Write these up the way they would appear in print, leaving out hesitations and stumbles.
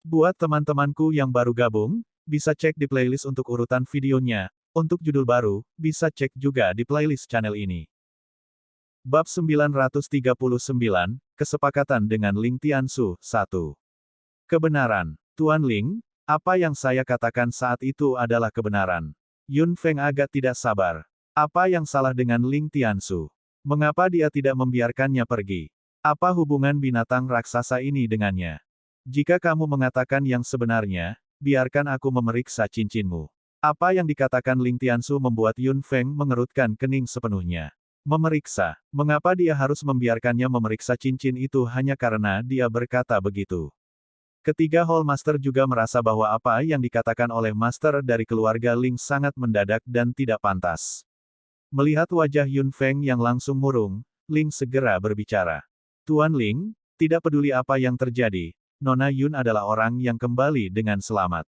Buat teman-temanku yang baru gabung, bisa cek di playlist untuk urutan videonya. Untuk judul baru, bisa cek juga di playlist channel ini. Bab 939, Kesepakatan dengan Ling Tiansu, 1. Kebenaran. Tuan Ling, apa yang saya katakan saat itu adalah kebenaran. Yun Feng agak tidak sabar. Apa yang salah dengan Ling Tiansu? Mengapa dia tidak membiarkannya pergi? Apa hubungan binatang raksasa ini dengannya? Jika kamu mengatakan yang sebenarnya, biarkan aku memeriksa cincinmu. Apa yang dikatakan Ling Tiansu membuat Yun Feng mengerutkan kening sepenuhnya. Memeriksa. Mengapa dia harus membiarkannya memeriksa cincin itu hanya karena dia berkata begitu? Ketiga Hall Master juga merasa bahwa apa yang dikatakan oleh Master dari keluarga Ling sangat mendadak dan tidak pantas. Melihat wajah Yun Feng yang langsung murung, Ling segera berbicara. Tuan Ling, tidak peduli apa yang terjadi, Nona Yun adalah orang yang kembali dengan selamat.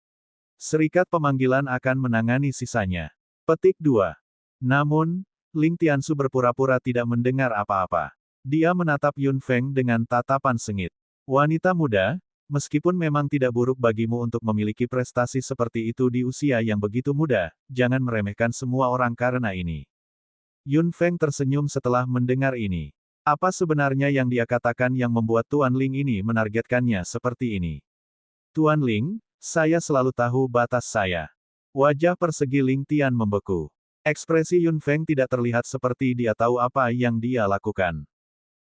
Serikat pemanggilan akan menangani sisanya. Petik 2. Namun, Ling Tiansu berpura-pura tidak mendengar apa-apa. Dia menatap Yun Feng dengan tatapan sengit. Wanita muda, meskipun memang tidak buruk bagimu untuk memiliki prestasi seperti itu di usia yang begitu muda, jangan meremehkan semua orang karena ini. Yun Feng tersenyum setelah mendengar ini. Apa sebenarnya yang dia katakan yang membuat Tuan Ling ini menargetkannya seperti ini? Tuan Ling, saya selalu tahu batas saya. Wajah persegi Ling Tian membeku. Ekspresi Yun Feng tidak terlihat seperti dia tahu apa yang dia lakukan.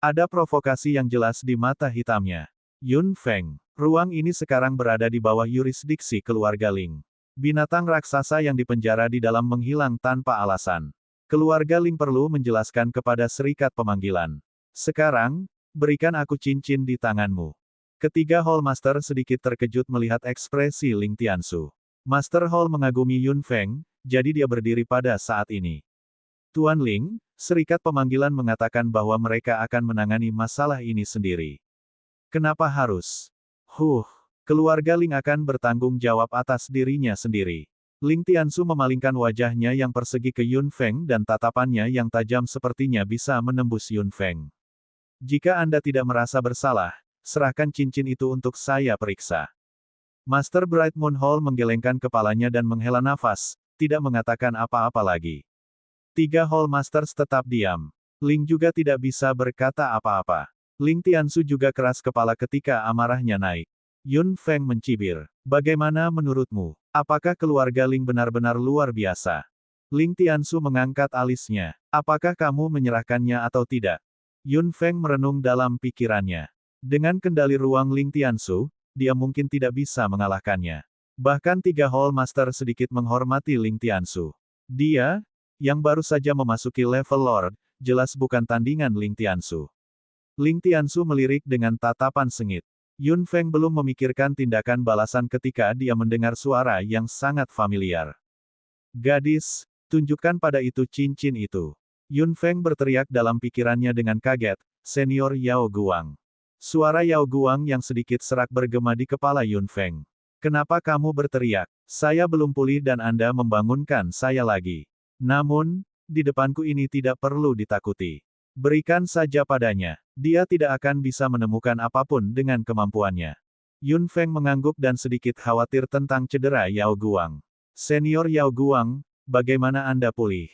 Ada provokasi yang jelas di mata hitamnya. Yun Feng, ruang ini sekarang berada di bawah yurisdiksi keluarga Ling. Binatang raksasa yang dipenjara di dalam menghilang tanpa alasan. Keluarga Ling perlu menjelaskan kepada serikat pemanggilan. Sekarang, berikan aku cincin di tanganmu. Ketiga Hall Master sedikit terkejut melihat ekspresi Ling Tiansu. Master Hall mengagumi Yun Feng, jadi dia berdiri pada saat ini. Tuan Ling, serikat pemanggilan mengatakan bahwa mereka akan menangani masalah ini sendiri. Kenapa harus? Keluarga Ling akan bertanggung jawab atas dirinya sendiri. Ling Tiansu memalingkan wajahnya yang persegi ke Yun Feng dan tatapannya yang tajam sepertinya bisa menembus Yun Feng. Jika Anda tidak merasa bersalah, serahkan cincin itu untuk saya periksa. Master Bright Moon Hall menggelengkan kepalanya dan menghela nafas, tidak mengatakan apa-apa lagi. Tiga Hall Masters tetap diam. Ling juga tidak bisa berkata apa-apa. Ling Tiansu juga keras kepala ketika amarahnya naik. Yun Feng mencibir. Bagaimana menurutmu? Apakah keluarga Ling benar-benar luar biasa? Ling Tiansu mengangkat alisnya. Apakah kamu menyerahkannya atau tidak? Yun Feng merenung dalam pikirannya. Dengan kendali ruang Ling Tiansu, dia mungkin tidak bisa mengalahkannya. Bahkan tiga Hall Master sedikit menghormati Ling Tiansu. Dia, yang baru saja memasuki level Lord, jelas bukan tandingan Ling Tiansu. Ling Tiansu melirik dengan tatapan sengit. Yun Feng belum memikirkan tindakan balasan ketika dia mendengar suara yang sangat familiar. Gadis, tunjukkan pada itu cincin itu. Yun Feng berteriak dalam pikirannya dengan kaget, Senior Yao Guang. Suara Yao Guang yang sedikit serak bergema di kepala Yun Feng. Kenapa kamu berteriak? Saya belum pulih dan Anda membangunkan saya lagi. Namun, di depanku ini tidak perlu ditakuti. Berikan saja padanya. Dia tidak akan bisa menemukan apapun dengan kemampuannya. Yun Feng mengangguk dan sedikit khawatir tentang cedera Yao Guang. Senior Yao Guang, bagaimana Anda pulih?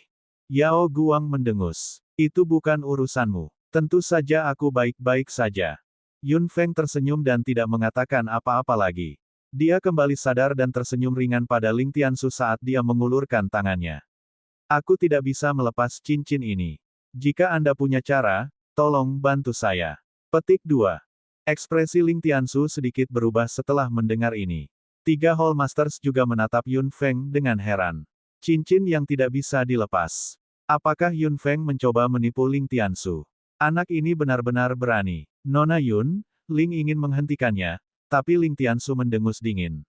Yao Guang mendengus. Itu bukan urusanmu. Tentu saja aku baik-baik saja. Yun Feng tersenyum dan tidak mengatakan apa-apa lagi. Dia kembali sadar dan tersenyum ringan pada Ling Tiansu saat dia mengulurkan tangannya. Aku tidak bisa melepas cincin ini. Jika Anda punya cara, tolong bantu saya. Petik 2. Ekspresi Ling Tiansu sedikit berubah setelah mendengar ini. Tiga Hall Masters juga menatap Yun Feng dengan heran. Cincin yang tidak bisa dilepas. Apakah Yun Feng mencoba menipu Ling Tiansu? Anak ini benar-benar berani. Nona Yun, Ling ingin menghentikannya, tapi Ling Tiansu mendengus dingin.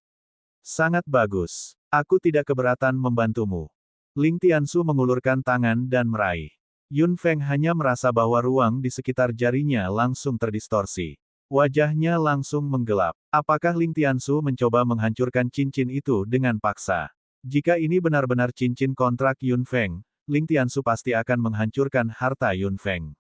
Sangat bagus. Aku tidak keberatan membantumu. Ling Tiansu mengulurkan tangan dan meraih. Yun Feng hanya merasa bahwa ruang di sekitar jarinya langsung terdistorsi. Wajahnya langsung menggelap. Apakah Ling Tiansu mencoba menghancurkan cincin itu dengan paksa? Jika ini benar-benar cincin kontrak Yun Feng, Ling Tiansu pasti akan menghancurkan harta Yun Feng.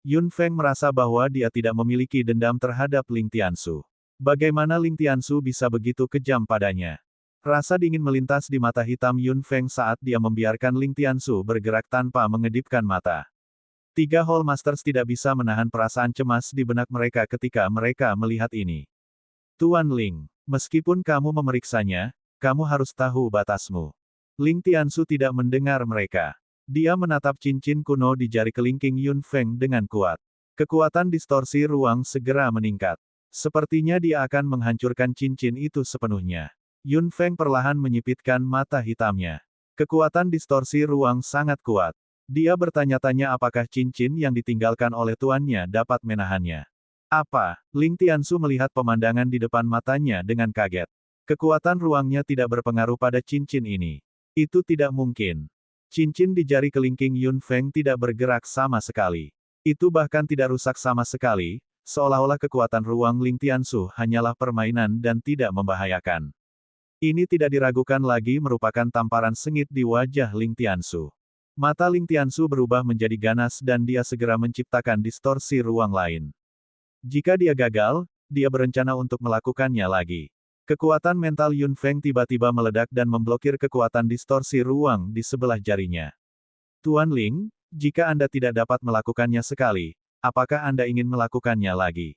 Yun Feng merasa bahwa dia tidak memiliki dendam terhadap Ling Tiansu. Bagaimana Ling Tiansu bisa begitu kejam padanya? Rasa dingin melintas di mata hitam Yun Feng saat dia membiarkan Ling Tiansu bergerak tanpa mengedipkan mata. Tiga Hall Masters tidak bisa menahan perasaan cemas di benak mereka ketika mereka melihat ini. Tuan Ling, meskipun kamu memeriksanya, kamu harus tahu batasmu. Ling Tiansu tidak mendengar mereka. Dia menatap cincin kuno di jari kelingking Yun Feng dengan kuat. Kekuatan distorsi ruang segera meningkat. Sepertinya dia akan menghancurkan cincin itu sepenuhnya. Yun Feng perlahan menyipitkan mata hitamnya. Kekuatan distorsi ruang sangat kuat. Dia bertanya-tanya apakah cincin yang ditinggalkan oleh tuannya dapat menahannya. Apa? Ling Tiansu melihat pemandangan di depan matanya dengan kaget. Kekuatan ruangnya tidak berpengaruh pada cincin ini. Itu tidak mungkin. Cincin di jari kelingking Yun Feng tidak bergerak sama sekali. Itu bahkan tidak rusak sama sekali, seolah-olah kekuatan ruang Ling Tiansu hanyalah permainan dan tidak membahayakan. Ini tidak diragukan lagi merupakan tamparan sengit di wajah Ling Tiansu. Mata Ling Tiansu berubah menjadi ganas dan dia segera menciptakan distorsi ruang lain. Jika dia gagal, dia berencana untuk melakukannya lagi. Kekuatan mental Yun Feng tiba-tiba meledak dan memblokir kekuatan distorsi ruang di sebelah jarinya. Tuan Ling, jika Anda tidak dapat melakukannya sekali, apakah Anda ingin melakukannya lagi?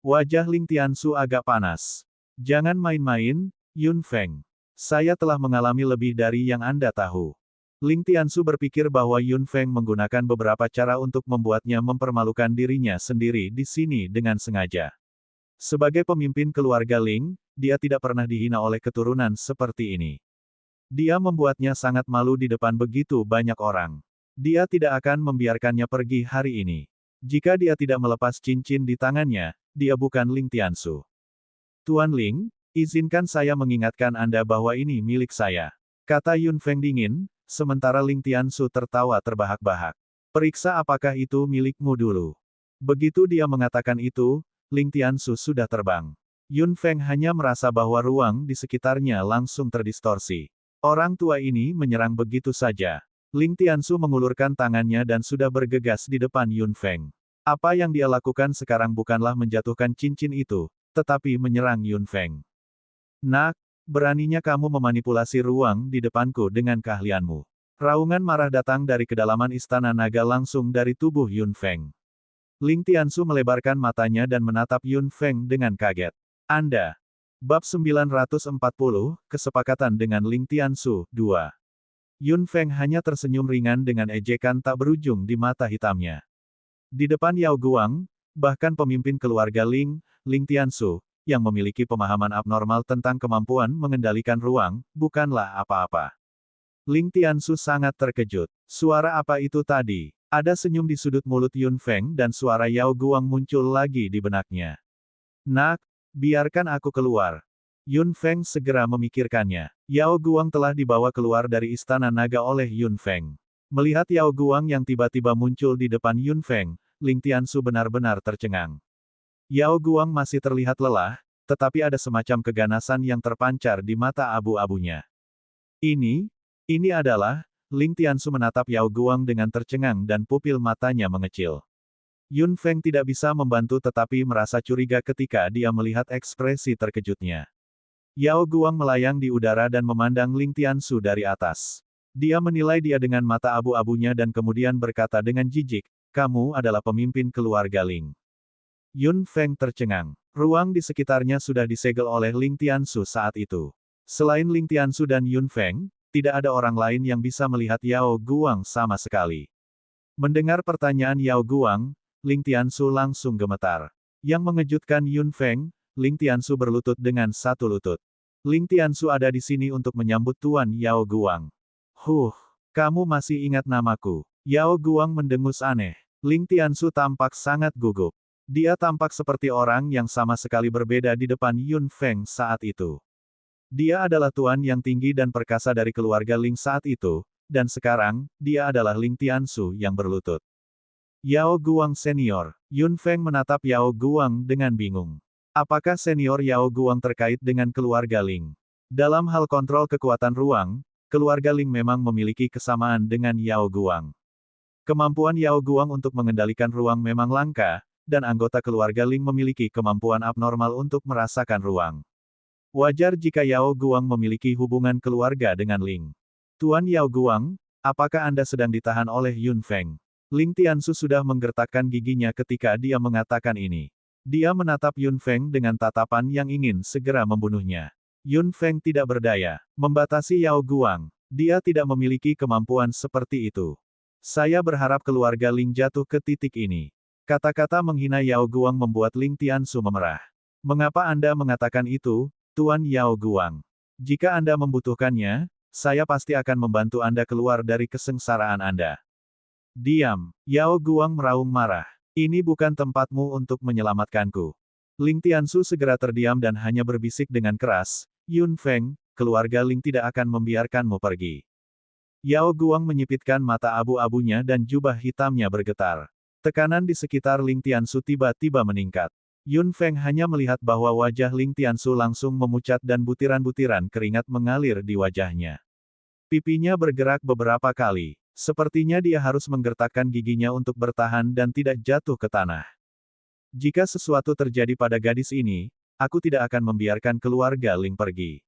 Wajah Ling Tiansu agak panas. Jangan main-main, Yun Feng. Saya telah mengalami lebih dari yang Anda tahu. Ling Tiansu berpikir bahwa Yun Feng menggunakan beberapa cara untuk membuatnya mempermalukan dirinya sendiri di sini dengan sengaja. Sebagai pemimpin keluarga Ling, dia tidak pernah dihina oleh keturunan seperti ini. Dia membuatnya sangat malu di depan begitu banyak orang. Dia tidak akan membiarkannya pergi hari ini. Jika dia tidak melepas cincin di tangannya, dia bukan Ling Tiansu. Tuan Ling, izinkan saya mengingatkan Anda bahwa ini milik saya, kata Yun Feng dingin, sementara Ling Tiansu tertawa terbahak-bahak. Periksa apakah itu milikmu dulu. Begitu dia mengatakan itu, Ling Tiansu sudah terbang. Yun Feng hanya merasa bahwa ruang di sekitarnya langsung terdistorsi. Orang tua ini menyerang begitu saja. Ling Tiansu mengulurkan tangannya dan sudah bergegas di depan Yun Feng. Apa yang dia lakukan sekarang bukanlah menjatuhkan cincin itu, tetapi menyerang Yun Feng. Nak, beraninya kamu memanipulasi ruang di depanku dengan keahlianmu. Raungan marah datang dari kedalaman istana naga langsung dari tubuh Yun Feng. Ling Tiansu melebarkan matanya dan menatap Yun Feng dengan kaget. Anda. Bab 940, Kesepakatan dengan Ling Tiansu, 2. Yun Feng hanya tersenyum ringan dengan ejekan tak berujung di mata hitamnya. Di depan Yao Guang, bahkan pemimpin keluarga Ling, Ling Tiansu, yang memiliki pemahaman abnormal tentang kemampuan mengendalikan ruang, bukanlah apa-apa. Ling Tiansu sangat terkejut. Suara apa itu tadi? Ada senyum di sudut mulut Yun Feng dan suara Yao Guang muncul lagi di benaknya. Nak, biarkan aku keluar. Yun Feng segera memikirkannya. Yao Guang telah dibawa keluar dari istana naga oleh Yun Feng. Melihat Yao Guang yang tiba-tiba muncul di depan Yun Feng, Ling Tiansu benar-benar tercengang. Yao Guang masih terlihat lelah, tetapi ada semacam keganasan yang terpancar di mata abu-abunya. Ini adalah, Ling Tiansu menatap Yao Guang dengan tercengang dan pupil matanya mengecil. Yun Feng tidak bisa membantu tetapi merasa curiga ketika dia melihat ekspresi terkejutnya. Yao Guang melayang di udara dan memandang Ling Tiansu dari atas. Dia menilai dia dengan mata abu-abunya dan kemudian berkata dengan jijik, "Kamu adalah pemimpin keluarga Ling." Yun Feng tercengang. Ruang di sekitarnya sudah disegel oleh Ling Tiansu saat itu. Selain Ling Tiansu dan Yun Feng, tidak ada orang lain yang bisa melihat Yao Guang sama sekali. Mendengar pertanyaan Yao Guang, Ling Tiansu langsung gemetar. Yang mengejutkan Yun Feng, Ling Tiansu berlutut dengan satu lutut. Ling Tiansu ada di sini untuk menyambut Tuan Yao Guang. Kamu masih ingat namaku? Yao Guang mendengus aneh. Ling Tiansu tampak sangat gugup. Dia tampak seperti orang yang sama sekali berbeda di depan Yun Feng saat itu. Dia adalah tuan yang tinggi dan perkasa dari keluarga Ling saat itu, dan sekarang, dia adalah Ling Tiansu yang berlutut. Yao Guang senior. Yun Feng menatap Yao Guang dengan bingung. Apakah senior Yao Guang terkait dengan keluarga Ling? Dalam hal kontrol kekuatan ruang, keluarga Ling memang memiliki kesamaan dengan Yao Guang. Kemampuan Yao Guang untuk mengendalikan ruang memang langka, dan anggota keluarga Ling memiliki kemampuan abnormal untuk merasakan ruang. Wajar jika Yao Guang memiliki hubungan keluarga dengan Ling. Tuan Yao Guang, apakah Anda sedang ditahan oleh Yun Feng? Ling Tiansu sudah menggertakkan giginya ketika dia mengatakan ini. Dia menatap Yun Feng dengan tatapan yang ingin segera membunuhnya. Yun Feng tidak berdaya membatasi Yao Guang. Dia tidak memiliki kemampuan seperti itu. Saya berharap keluarga Ling jatuh ke titik ini. Kata-kata menghina Yao Guang membuat Ling Tiansu memerah. Mengapa Anda mengatakan itu, Tuan Yao Guang? Jika Anda membutuhkannya, saya pasti akan membantu Anda keluar dari kesengsaraan Anda. Diam, Yao Guang meraung marah. Ini bukan tempatmu untuk menyelamatkanku. Ling Tiansu segera terdiam dan hanya berbisik dengan keras, Yun Feng, keluarga Ling tidak akan membiarkanmu pergi. Yao Guang menyipitkan mata abu-abunya dan jubah hitamnya bergetar. Tekanan di sekitar Ling Tiansu tiba-tiba meningkat. Yun Feng hanya melihat bahwa wajah Ling Tiansu langsung memucat dan butiran-butiran keringat mengalir di wajahnya. Pipinya bergerak beberapa kali. Sepertinya dia harus menggertakkan giginya untuk bertahan dan tidak jatuh ke tanah. Jika sesuatu terjadi pada gadis ini, aku tidak akan membiarkan keluarga Ling pergi.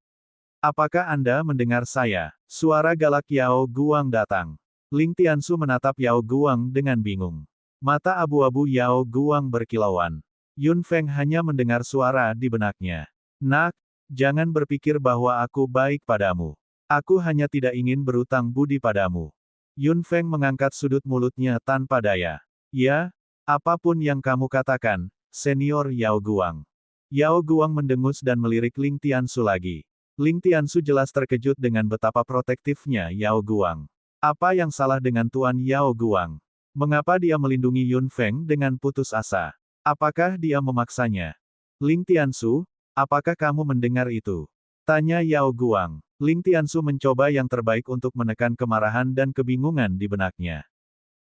Apakah Anda mendengar saya? Suara galak Yao Guang datang. Ling Tiansu menatap Yao Guang dengan bingung. Mata abu-abu Yao Guang berkilauan. Yun Feng hanya mendengar suara di benaknya. Nak, jangan berpikir bahwa aku baik padamu. Aku hanya tidak ingin berutang budi padamu. Yun Feng mengangkat sudut mulutnya tanpa daya. Ya, apapun yang kamu katakan, Senior Yao Guang. Yao Guang mendengus dan melirik Ling Tiansu lagi. Ling Tiansu jelas terkejut dengan betapa protektifnya Yao Guang. Apa yang salah dengan Tuan Yao Guang? Mengapa dia melindungi Yun Feng dengan putus asa? Apakah dia memaksanya? Ling Tiansu, apakah kamu mendengar itu? Tanya Yao Guang. Ling Tiansu mencoba yang terbaik untuk menekan kemarahan dan kebingungan di benaknya.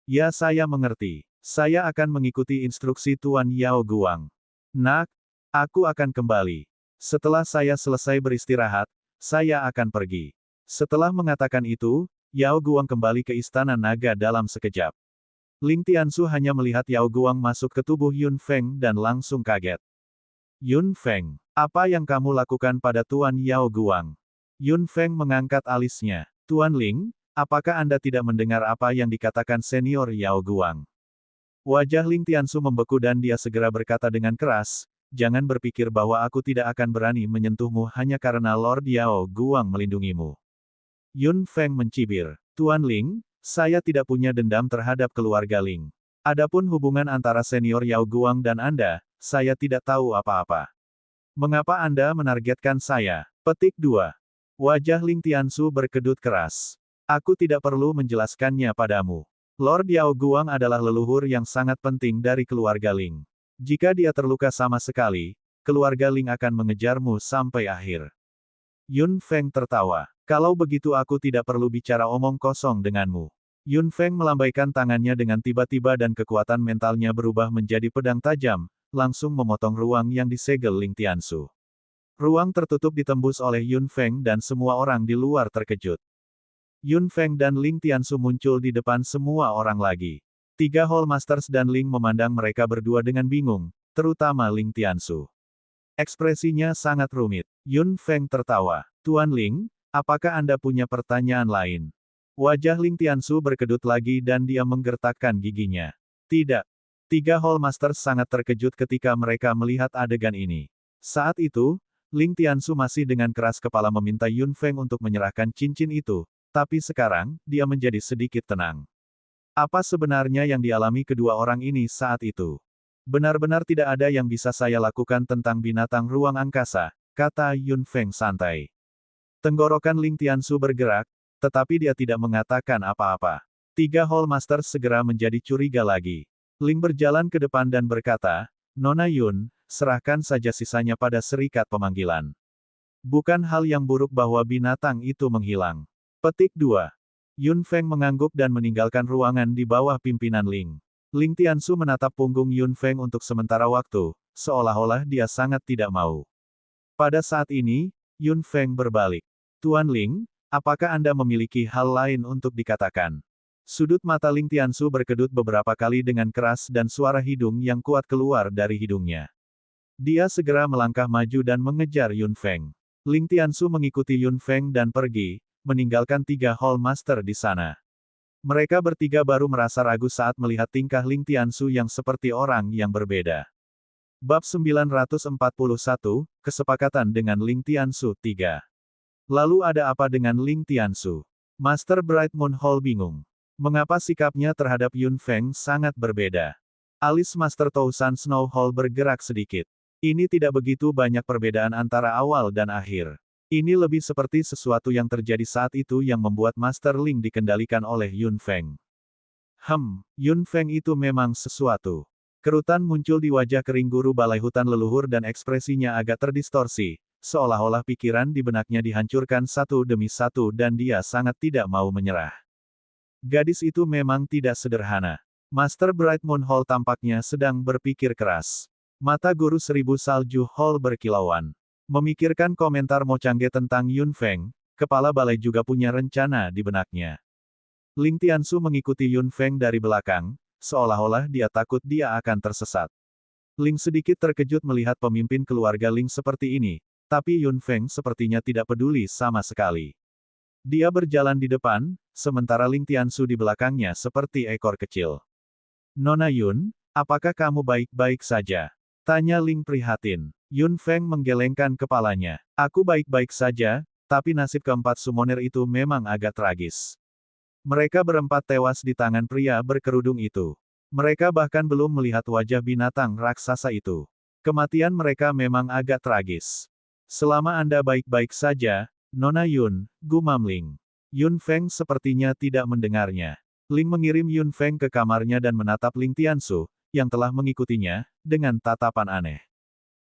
Ya, saya mengerti. Saya akan mengikuti instruksi Tuan Yao Guang. Nak, aku akan kembali. Setelah saya selesai beristirahat, saya akan pergi. Setelah mengatakan itu, Yao Guang kembali ke Istana Naga dalam sekejap. Ling Tiansu hanya melihat Yao Guang masuk ke tubuh Yun Feng dan langsung kaget. Yun Feng, apa yang kamu lakukan pada Tuan Yao Guang? Yun Feng mengangkat alisnya. Tuan Ling, apakah Anda tidak mendengar apa yang dikatakan Senior Yao Guang? Wajah Ling Tiansu membeku dan dia segera berkata dengan keras, jangan berpikir bahwa aku tidak akan berani menyentuhmu hanya karena Lord Yao Guang melindungimu. Yun Feng mencibir. Tuan Ling, saya tidak punya dendam terhadap keluarga Ling. Adapun hubungan antara Senior Yao Guang dan Anda, saya tidak tahu apa-apa. Mengapa Anda menargetkan saya? Petik 2. Wajah Ling Tiansu berkedut keras. Aku tidak perlu menjelaskannya padamu. Lord Yao Guang adalah leluhur yang sangat penting dari keluarga Ling. Jika dia terluka sama sekali, keluarga Ling akan mengejarmu sampai akhir. Yun Feng tertawa. Kalau begitu aku tidak perlu bicara omong kosong denganmu. Yun Feng melambaikan tangannya dengan tiba-tiba dan kekuatan mentalnya berubah menjadi pedang tajam, langsung memotong ruang yang disegel Ling Tiansu. Ruang tertutup ditembus oleh Yun Feng dan semua orang di luar terkejut. Yun Feng dan Ling Tiansu muncul di depan semua orang lagi. 3 Hall Masters dan Ling memandang mereka berdua dengan bingung, terutama Ling Tiansu. Ekspresinya sangat rumit. Yun Feng tertawa. Tuan Ling, apakah Anda punya pertanyaan lain? Wajah Ling Tiansu berkedut lagi dan dia menggertakkan giginya. Tidak. 3 Hall Masters sangat terkejut ketika mereka melihat adegan ini. Saat itu, Ling Tiansu masih dengan keras kepala meminta Yun Feng untuk menyerahkan cincin itu, tapi sekarang, dia menjadi sedikit tenang. Apa sebenarnya yang dialami kedua orang ini saat itu? Benar-benar tidak ada yang bisa saya lakukan tentang binatang ruang angkasa, kata Yun Feng santai. Tenggorokan Ling Tiansu bergerak, tetapi dia tidak mengatakan apa-apa. 3 Hall Masters segera menjadi curiga lagi. Ling berjalan ke depan dan berkata, Nona Yun, serahkan saja sisanya pada serikat pemanggilan. Bukan hal yang buruk bahwa binatang itu menghilang. Petik 2. Yun Feng mengangguk dan meninggalkan ruangan di bawah pimpinan Ling. Ling Tiansu menatap punggung Yun Feng untuk sementara waktu, seolah-olah dia sangat tidak mau. Pada saat ini, Yun Feng berbalik. Tuan Ling, apakah Anda memiliki hal lain untuk dikatakan? Sudut mata Ling Tiansu berkedut beberapa kali dengan keras dan suara hidung yang kuat keluar dari hidungnya. Dia segera melangkah maju dan mengejar Yun Feng. Ling Tiansu mengikuti Yun Feng dan pergi, meninggalkan 3 Hall Master di sana. Mereka bertiga baru merasa ragu saat melihat tingkah Ling Tiansu yang seperti orang yang berbeda. Bab 941, Kesepakatan dengan Ling Tiansu 3. Lalu ada apa dengan Ling Tiansu? Master Bright Moon Hall bingung. Mengapa sikapnya terhadap Yun Feng sangat berbeda? Alis Master Tousan Snow Hall bergerak sedikit. Ini tidak begitu banyak perbedaan antara awal dan akhir. Ini lebih seperti sesuatu yang terjadi saat itu yang membuat Master Ling dikendalikan oleh Yun Feng. Yun Feng itu memang sesuatu. Kerutan muncul di wajah kering guru balai hutan leluhur dan ekspresinya agak terdistorsi, seolah-olah pikiran di benaknya dihancurkan satu demi satu dan dia sangat tidak mau menyerah. Gadis itu memang tidak sederhana. Master Bright Moon Hall tampaknya sedang berpikir keras. Mata guru 1000 salju Hall berkilauan. Memikirkan komentar Mo Changge tentang Yun Feng, kepala balai juga punya rencana di benaknya. Ling Tiansu mengikuti Yun Feng dari belakang, seolah-olah dia takut dia akan tersesat. Ling sedikit terkejut melihat pemimpin keluarga Ling seperti ini, tapi Yun Feng sepertinya tidak peduli sama sekali. Dia berjalan di depan, sementara Ling Tiansu di belakangnya seperti ekor kecil. Nona Yun, apakah kamu baik-baik saja? Tanya Ling prihatin. Yun Feng menggelengkan kepalanya. Aku baik-baik saja, tapi nasib keempat summoner itu memang agak tragis. Mereka berempat tewas di tangan pria berkerudung itu. Mereka bahkan belum melihat wajah binatang raksasa itu. Kematian mereka memang agak tragis. Selama Anda baik-baik saja, Nona Yun, gumam Ling. Yun Feng sepertinya tidak mendengarnya. Ling mengirim Yun Feng ke kamarnya dan menatap Ling Tiansu, yang telah mengikutinya, dengan tatapan aneh.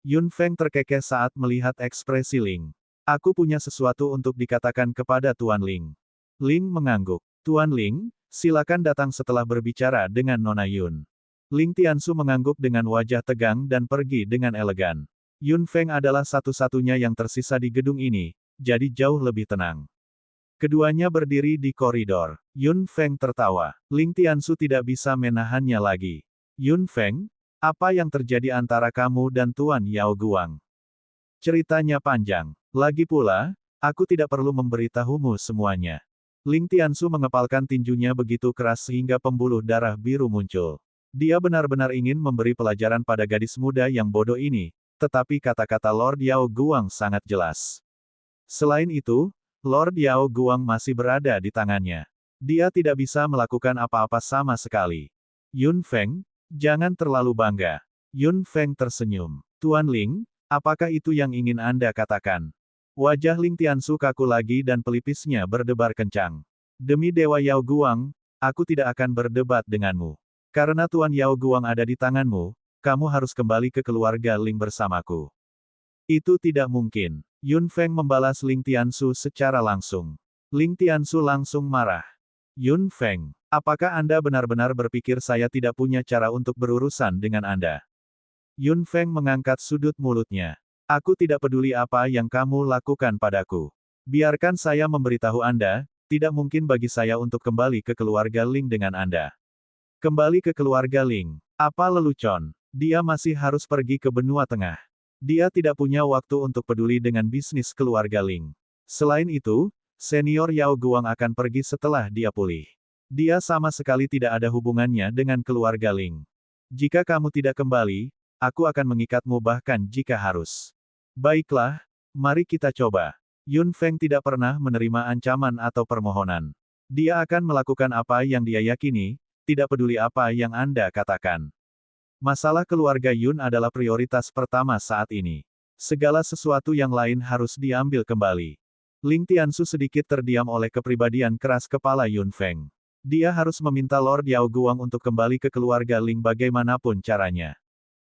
Yun Feng terkekeh saat melihat ekspresi Ling. Aku punya sesuatu untuk dikatakan kepada Tuan Ling. Ling mengangguk. Tuan Ling, silakan datang setelah berbicara dengan Nona Yun. Ling Tiansu mengangguk dengan wajah tegang dan pergi dengan elegan. Yun Feng adalah satu-satunya yang tersisa di gedung ini, jadi jauh lebih tenang. Keduanya berdiri di koridor. Yun Feng tertawa. Ling Tiansu tidak bisa menahannya lagi. Yun Feng, apa yang terjadi antara kamu dan Tuan Yao Guang? Ceritanya panjang. Lagi pula, aku tidak perlu memberitahumu semuanya. Ling Tiansu mengepalkan tinjunya begitu keras sehingga pembuluh darah biru muncul. Dia benar-benar ingin memberi pelajaran pada gadis muda yang bodoh ini, tetapi kata-kata Lord Yao Guang sangat jelas. Selain itu, Lord Yao Guang masih berada di tangannya. Dia tidak bisa melakukan apa-apa sama sekali. Yun Feng, jangan terlalu bangga. Yun Feng tersenyum. Tuan Ling, apakah itu yang ingin Anda katakan? Wajah Ling Tiansu kaku lagi dan pelipisnya berdebar kencang. Demi Dewa Yao Guang, aku tidak akan berdebat denganmu. Karena Tuan Yao Guang ada di tanganmu, kamu harus kembali ke keluarga Ling bersamaku. Itu tidak mungkin. Yun Feng membalas Ling Tiansu secara langsung. Ling Tiansu langsung marah. Yun Feng, apakah Anda benar-benar berpikir saya tidak punya cara untuk berurusan dengan Anda? Yun Feng mengangkat sudut mulutnya. Aku tidak peduli apa yang kamu lakukan padaku. Biarkan saya memberitahu Anda, tidak mungkin bagi saya untuk kembali ke keluarga Ling dengan Anda. Kembali ke keluarga Ling. Apa lelucon? Dia masih harus pergi ke benua tengah. Dia tidak punya waktu untuk peduli dengan bisnis keluarga Ling. Selain itu, senior Yao Guang akan pergi setelah dia pulih. Dia sama sekali tidak ada hubungannya dengan keluarga Ling. Jika kamu tidak kembali, aku akan mengikatmu bahkan jika harus. Baiklah, mari kita coba. Yun Feng tidak pernah menerima ancaman atau permohonan. Dia akan melakukan apa yang dia yakini, tidak peduli apa yang Anda katakan. Masalah keluarga Yun adalah prioritas pertama saat ini. Segala sesuatu yang lain harus diambil kembali. Ling Tiansu sedikit terdiam oleh kepribadian keras kepala Yun Feng. Dia harus meminta Lord Yao Guang untuk kembali ke keluarga Ling bagaimanapun caranya.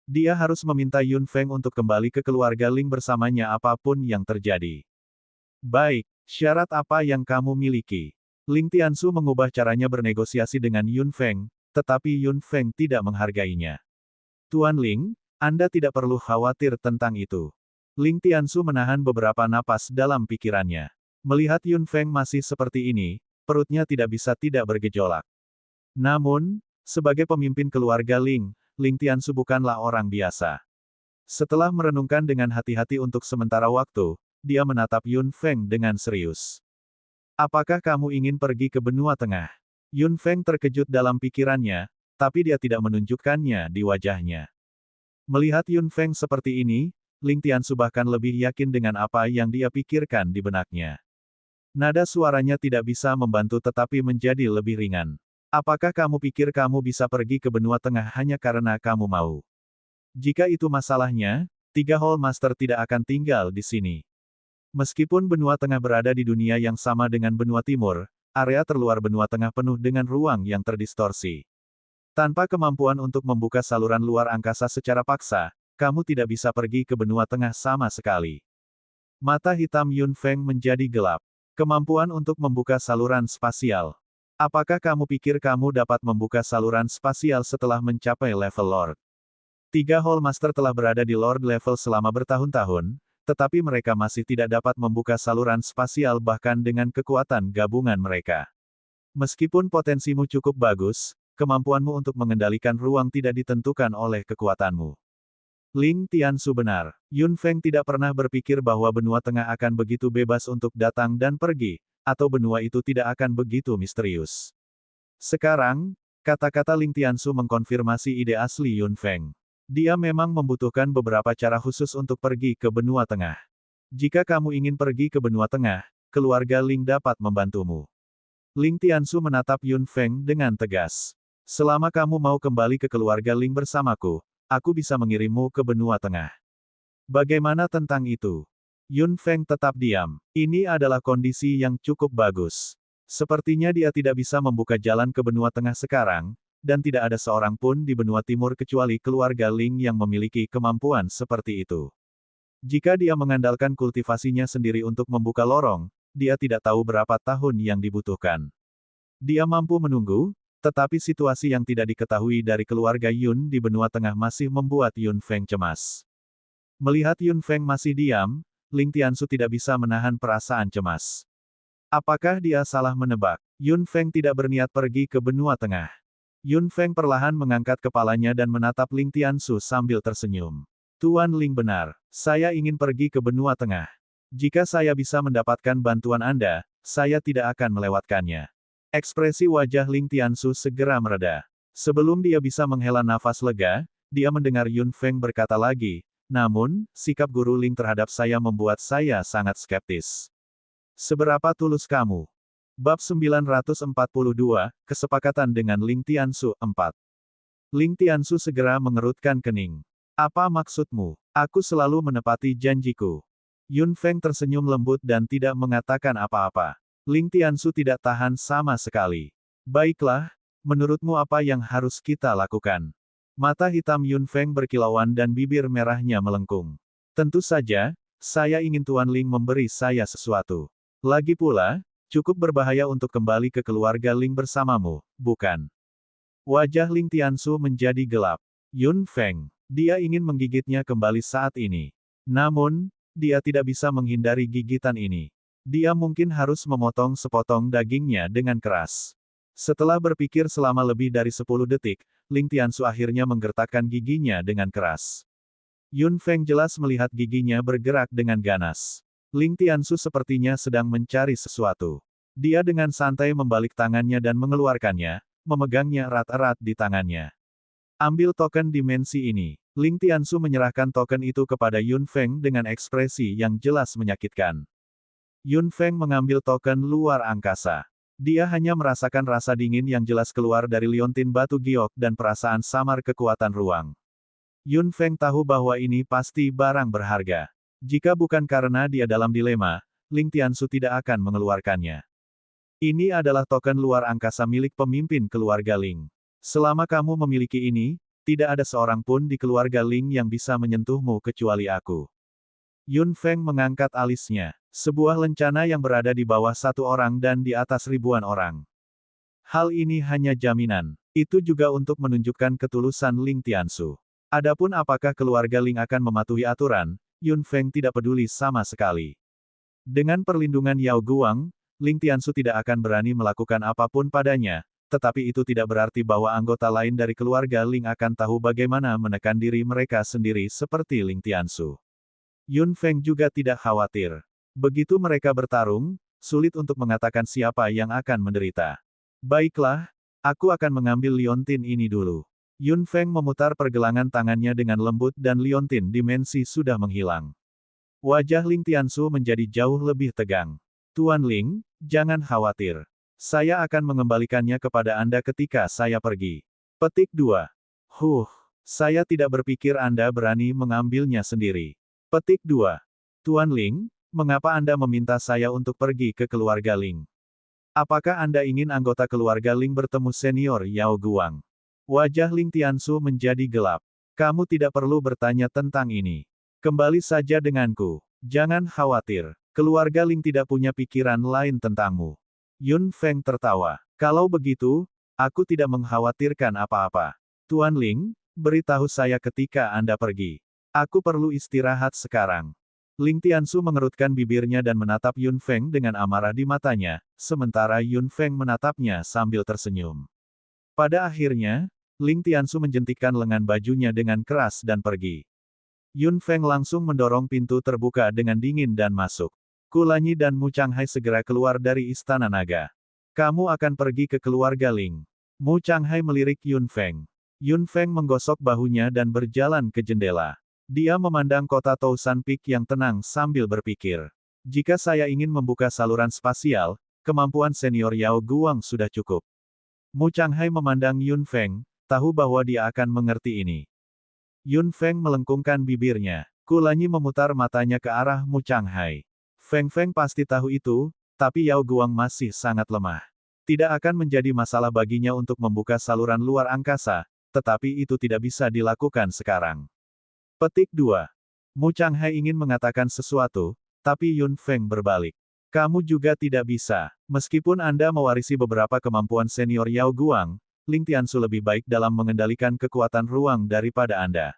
Dia harus meminta Yun Feng untuk kembali ke keluarga Ling bersamanya apapun yang terjadi. Baik, syarat apa yang kamu miliki? Ling Tiansu mengubah caranya bernegosiasi dengan Yun Feng, tetapi Yun Feng tidak menghargainya. Tuan Ling, Anda tidak perlu khawatir tentang itu. Ling Tiansu menahan beberapa napas dalam pikirannya. Melihat Yun Feng masih seperti ini, perutnya tidak bisa tidak bergejolak. Namun, sebagai pemimpin keluarga Ling, Ling Tiansu bukanlah orang biasa. Setelah merenungkan dengan hati-hati untuk sementara waktu, dia menatap Yun Feng dengan serius. Apakah kamu ingin pergi ke benua tengah? Yun Feng terkejut dalam pikirannya, tapi dia tidak menunjukkannya di wajahnya. Melihat Yun Feng seperti ini, Ling Tiansu bahkan lebih yakin dengan apa yang dia pikirkan di benaknya. Nada suaranya tidak bisa membantu tetapi menjadi lebih ringan. Apakah kamu pikir kamu bisa pergi ke benua tengah hanya karena kamu mau? Jika itu masalahnya, 3 Hall Master tidak akan tinggal di sini. Meskipun benua tengah berada di dunia yang sama dengan benua timur, area terluar benua tengah penuh dengan ruang yang terdistorsi. Tanpa kemampuan untuk membuka saluran luar angkasa secara paksa, kamu tidak bisa pergi ke benua tengah sama sekali. Mata hitam Yun Feng menjadi gelap. Kemampuan untuk membuka saluran spasial. Apakah kamu pikir kamu dapat membuka saluran spasial setelah mencapai level Lord? 3 Hall Master telah berada di Lord level selama bertahun-tahun, tetapi mereka masih tidak dapat membuka saluran spasial bahkan dengan kekuatan gabungan mereka. Meskipun potensimu cukup bagus, kemampuanmu untuk mengendalikan ruang tidak ditentukan oleh kekuatanmu. Ling Tiansu benar. Yun Feng tidak pernah berpikir bahwa benua tengah akan begitu bebas untuk datang dan pergi, atau benua itu tidak akan begitu misterius. Sekarang, kata-kata Ling Tiansu mengkonfirmasi ide asli Yun Feng. Dia memang membutuhkan beberapa cara khusus untuk pergi ke benua tengah. Jika kamu ingin pergi ke benua tengah, keluarga Ling dapat membantumu. Ling Tiansu menatap Yun Feng dengan tegas. Selama kamu mau kembali ke keluarga Ling bersamaku, aku bisa mengirimmu ke benua tengah. Bagaimana tentang itu? Yun Feng tetap diam. Ini adalah kondisi yang cukup bagus. Sepertinya dia tidak bisa membuka jalan ke benua tengah sekarang, dan tidak ada seorang pun di benua timur kecuali keluarga Ling yang memiliki kemampuan seperti itu. Jika dia mengandalkan kultivasinya sendiri untuk membuka lorong, dia tidak tahu berapa tahun yang dibutuhkan. Dia mampu menunggu, tetapi situasi yang tidak diketahui dari keluarga Yun di benua tengah masih membuat Yun Feng cemas. Melihat Yun Feng masih diam, Ling Tiansu tidak bisa menahan perasaan cemas. Apakah dia salah menebak? Yun Feng tidak berniat pergi ke benua tengah. Yun Feng perlahan mengangkat kepalanya dan menatap Ling Tiansu sambil tersenyum. Tuan Ling benar, saya ingin pergi ke benua tengah. Jika saya bisa mendapatkan bantuan Anda, saya tidak akan melewatkannya. Ekspresi wajah Ling Tiansu segera mereda. Sebelum dia bisa menghela nafas lega, dia mendengar Yun Feng berkata lagi, namun, sikap guru Ling terhadap saya membuat saya sangat skeptis. Seberapa tulus kamu? Bab 942, Kesepakatan dengan Ling Tiansu 4. Ling Tiansu segera mengerutkan kening. Apa maksudmu? Aku selalu menepati janjiku. Yun Feng tersenyum lembut dan tidak mengatakan apa-apa. Ling Tiansu tidak tahan sama sekali. Baiklah, menurutmu apa yang harus kita lakukan? Mata hitam Yun Feng berkilauan dan bibir merahnya melengkung. Tentu saja, saya ingin Tuan Ling memberi saya sesuatu. Lagi pula, cukup berbahaya untuk kembali ke keluarga Ling bersamamu, bukan? Wajah Ling Tiansu menjadi gelap. Yun Feng, dia ingin menggigitnya kembali saat ini. Namun, dia tidak bisa menghindari gigitan ini. Dia mungkin harus memotong sepotong dagingnya dengan keras. Setelah berpikir selama lebih dari 10 detik, Ling Tiansu akhirnya menggertakkan giginya dengan keras. Yun Feng jelas melihat giginya bergerak dengan ganas. Ling Tiansu sepertinya sedang mencari sesuatu. Dia dengan santai membalik tangannya dan mengeluarkannya, memegangnya erat-erat di tangannya. Ambil token dimensi ini. Ling Tiansu menyerahkan token itu kepada Yun Feng dengan ekspresi yang jelas menyakitkan. Yun Feng mengambil token luar angkasa. Dia hanya merasakan rasa dingin yang jelas keluar dari liontin batu giok dan perasaan samar kekuatan ruang. Yun Feng tahu bahwa ini pasti barang berharga. Jika bukan karena dia dalam dilema, Ling Tiansu tidak akan mengeluarkannya. Ini adalah token luar angkasa milik pemimpin keluarga Ling. Selama kamu memiliki ini, tidak ada seorang pun di keluarga Ling yang bisa menyentuhmu kecuali aku. Yun Feng mengangkat alisnya. Sebuah lencana yang berada di bawah satu orang dan di atas ribuan orang. Hal ini hanya jaminan. Itu juga untuk menunjukkan ketulusan Ling Tiansu. Adapun apakah keluarga Ling akan mematuhi aturan, Yun Feng tidak peduli sama sekali. Dengan perlindungan Yao Guang, Ling Tiansu tidak akan berani melakukan apapun padanya, tetapi itu tidak berarti bahwa anggota lain dari keluarga Ling akan tahu bagaimana menekan diri mereka sendiri seperti Ling Tiansu. Yun Feng juga tidak khawatir. Begitu mereka bertarung, sulit untuk mengatakan siapa yang akan menderita. Baiklah, aku akan mengambil liontin ini dulu. Yun Feng memutar pergelangan tangannya dengan lembut dan liontin dimensi sudah menghilang. Wajah Ling Tiansu menjadi jauh lebih tegang. Tuan Ling, jangan khawatir. Saya akan mengembalikannya kepada Anda ketika saya pergi. Petik 2. Saya tidak berpikir Anda berani mengambilnya sendiri. Petik 2. Tuan Ling, mengapa Anda meminta saya untuk pergi ke keluarga Ling? Apakah Anda ingin anggota keluarga Ling bertemu senior Yao Guang? Wajah Ling Tiansu menjadi gelap. Kamu tidak perlu bertanya tentang ini. Kembali saja denganku. Jangan khawatir. Keluarga Ling tidak punya pikiran lain tentangmu. Yun Feng tertawa. Kalau begitu, aku tidak mengkhawatirkan apa-apa. Tuan Ling, beritahu saya ketika Anda pergi. Aku perlu istirahat sekarang. Ling Tiansu mengerutkan bibirnya dan menatap Yun Feng dengan amarah di matanya, sementara Yun Feng menatapnya sambil tersenyum. Pada akhirnya, Ling Tiansu menjentikkan lengan bajunya dengan keras dan pergi. Yun Feng langsung mendorong pintu terbuka dengan dingin dan masuk. Kulanyi dan Mu Changhai segera keluar dari Istana Naga. Kamu akan pergi ke keluarga Ling. Mu Changhai melirik Yun Feng. Yun Feng menggosok bahunya dan berjalan ke jendela. Dia memandang kota Tousan Peak yang tenang sambil berpikir. Jika saya ingin membuka saluran spasial, kemampuan senior Yao Guang sudah cukup. Mu Changhai memandang Yun Feng, tahu bahwa dia akan mengerti ini. Yun Feng melengkungkan bibirnya. Kulanyi memutar matanya ke arah Mu Changhai. Feng Feng pasti tahu itu, tapi Yao Guang masih sangat lemah. Tidak akan menjadi masalah baginya untuk membuka saluran luar angkasa, tetapi itu tidak bisa dilakukan sekarang. Petik 2. Mu Changhai ingin mengatakan sesuatu, tapi Yun Feng berbalik. Kamu juga tidak bisa. Meskipun Anda mewarisi beberapa kemampuan senior Yao Guang, Ling Tiansu lebih baik dalam mengendalikan kekuatan ruang daripada Anda.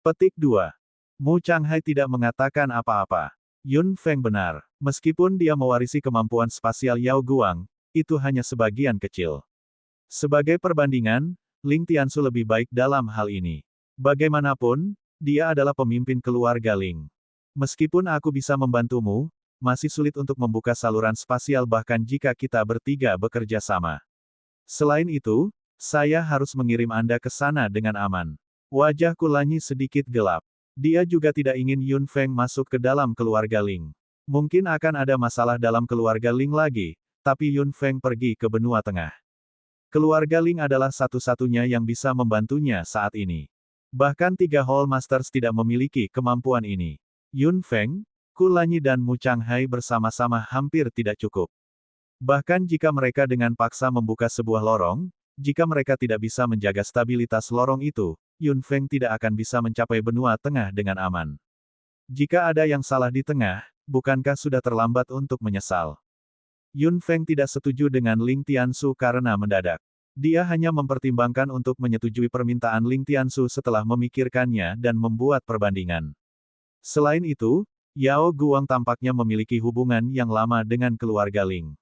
Petik 2. Mu Changhai tidak mengatakan apa-apa. Yun Feng benar. Meskipun dia mewarisi kemampuan spasial Yao Guang, itu hanya sebagian kecil. Sebagai perbandingan, Ling Tiansu lebih baik dalam hal ini. Bagaimanapun, dia adalah pemimpin keluarga Ling. Meskipun aku bisa membantumu, masih sulit untuk membuka saluran spasial bahkan jika kita bertiga bekerja sama. Selain itu, saya harus mengirim Anda ke sana dengan aman. Wajah Kulanyi sedikit gelap. Dia juga tidak ingin Yun Feng masuk ke dalam keluarga Ling. Mungkin akan ada masalah dalam keluarga Ling lagi, tapi Yun Feng pergi ke benua tengah. Keluarga Ling adalah satu-satunya yang bisa membantunya saat ini. Bahkan 3 Hall Masters tidak memiliki kemampuan ini. Yun Feng, Kulanyi dan Mu Changhai bersama-sama hampir tidak cukup. Bahkan jika mereka dengan paksa membuka sebuah lorong, jika mereka tidak bisa menjaga stabilitas lorong itu, Yun Feng tidak akan bisa mencapai benua tengah dengan aman. Jika ada yang salah di tengah, bukankah sudah terlambat untuk menyesal? Yun Feng tidak setuju dengan Ling Tiansu karena mendadak. Dia hanya mempertimbangkan untuk menyetujui permintaan Ling Tiansu setelah memikirkannya dan membuat perbandingan. Selain itu, Yao Guang tampaknya memiliki hubungan yang lama dengan keluarga Ling.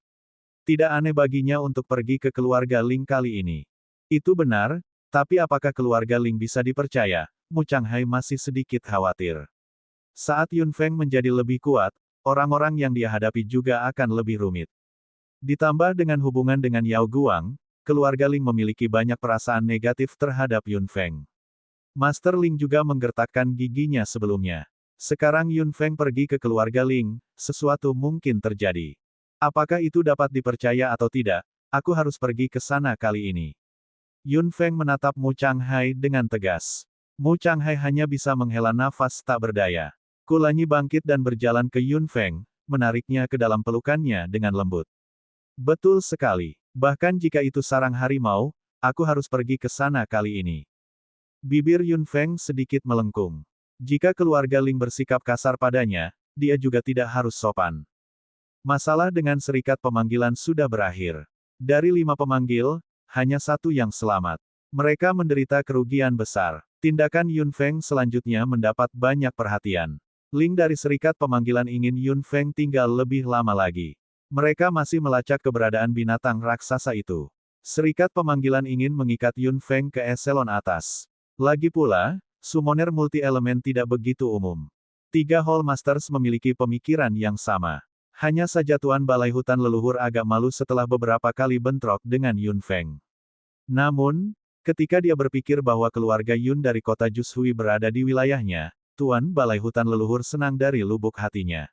Tidak aneh baginya untuk pergi ke keluarga Ling kali ini. Itu benar, tapi apakah keluarga Ling bisa dipercaya? Mu Changhai masih sedikit khawatir. Saat Yun Feng menjadi lebih kuat, orang-orang yang dia hadapi juga akan lebih rumit. Ditambah dengan hubungan dengan Yao Guang, keluarga Ling memiliki banyak perasaan negatif terhadap Yun Feng. Master Ling juga menggertakkan giginya sebelumnya. Sekarang Yun Feng pergi ke keluarga Ling, sesuatu mungkin terjadi. Apakah itu dapat dipercaya atau tidak? Aku harus pergi ke sana kali ini. Yun Feng menatap Mu Changhai dengan tegas. Mu Changhai hanya bisa menghela nafas tak berdaya. Kulanyi bangkit dan berjalan ke Yun Feng, menariknya ke dalam pelukannya dengan lembut. Betul sekali. Bahkan jika itu sarang harimau, aku harus pergi ke sana kali ini. Bibir Yun Feng sedikit melengkung. Jika keluarga Ling bersikap kasar padanya, dia juga tidak harus sopan. Masalah dengan serikat pemanggilan sudah berakhir. Dari 5 pemanggil, hanya 1 yang selamat. Mereka menderita kerugian besar. Tindakan Yun Feng selanjutnya mendapat banyak perhatian. Ling dari serikat pemanggilan ingin Yun Feng tinggal lebih lama lagi. Mereka masih melacak keberadaan binatang raksasa itu. Serikat pemanggilan ingin mengikat Yun Feng ke eselon atas. Lagi pula, summoner multi-elemen tidak begitu umum. 3 Hall Masters memiliki pemikiran yang sama. Hanya saja Tuan Balai Hutan Leluhur agak malu setelah beberapa kali bentrok dengan Yun Feng. Namun, ketika dia berpikir bahwa keluarga Yun dari kota Jushui berada di wilayahnya, Tuan Balai Hutan Leluhur senang dari lubuk hatinya.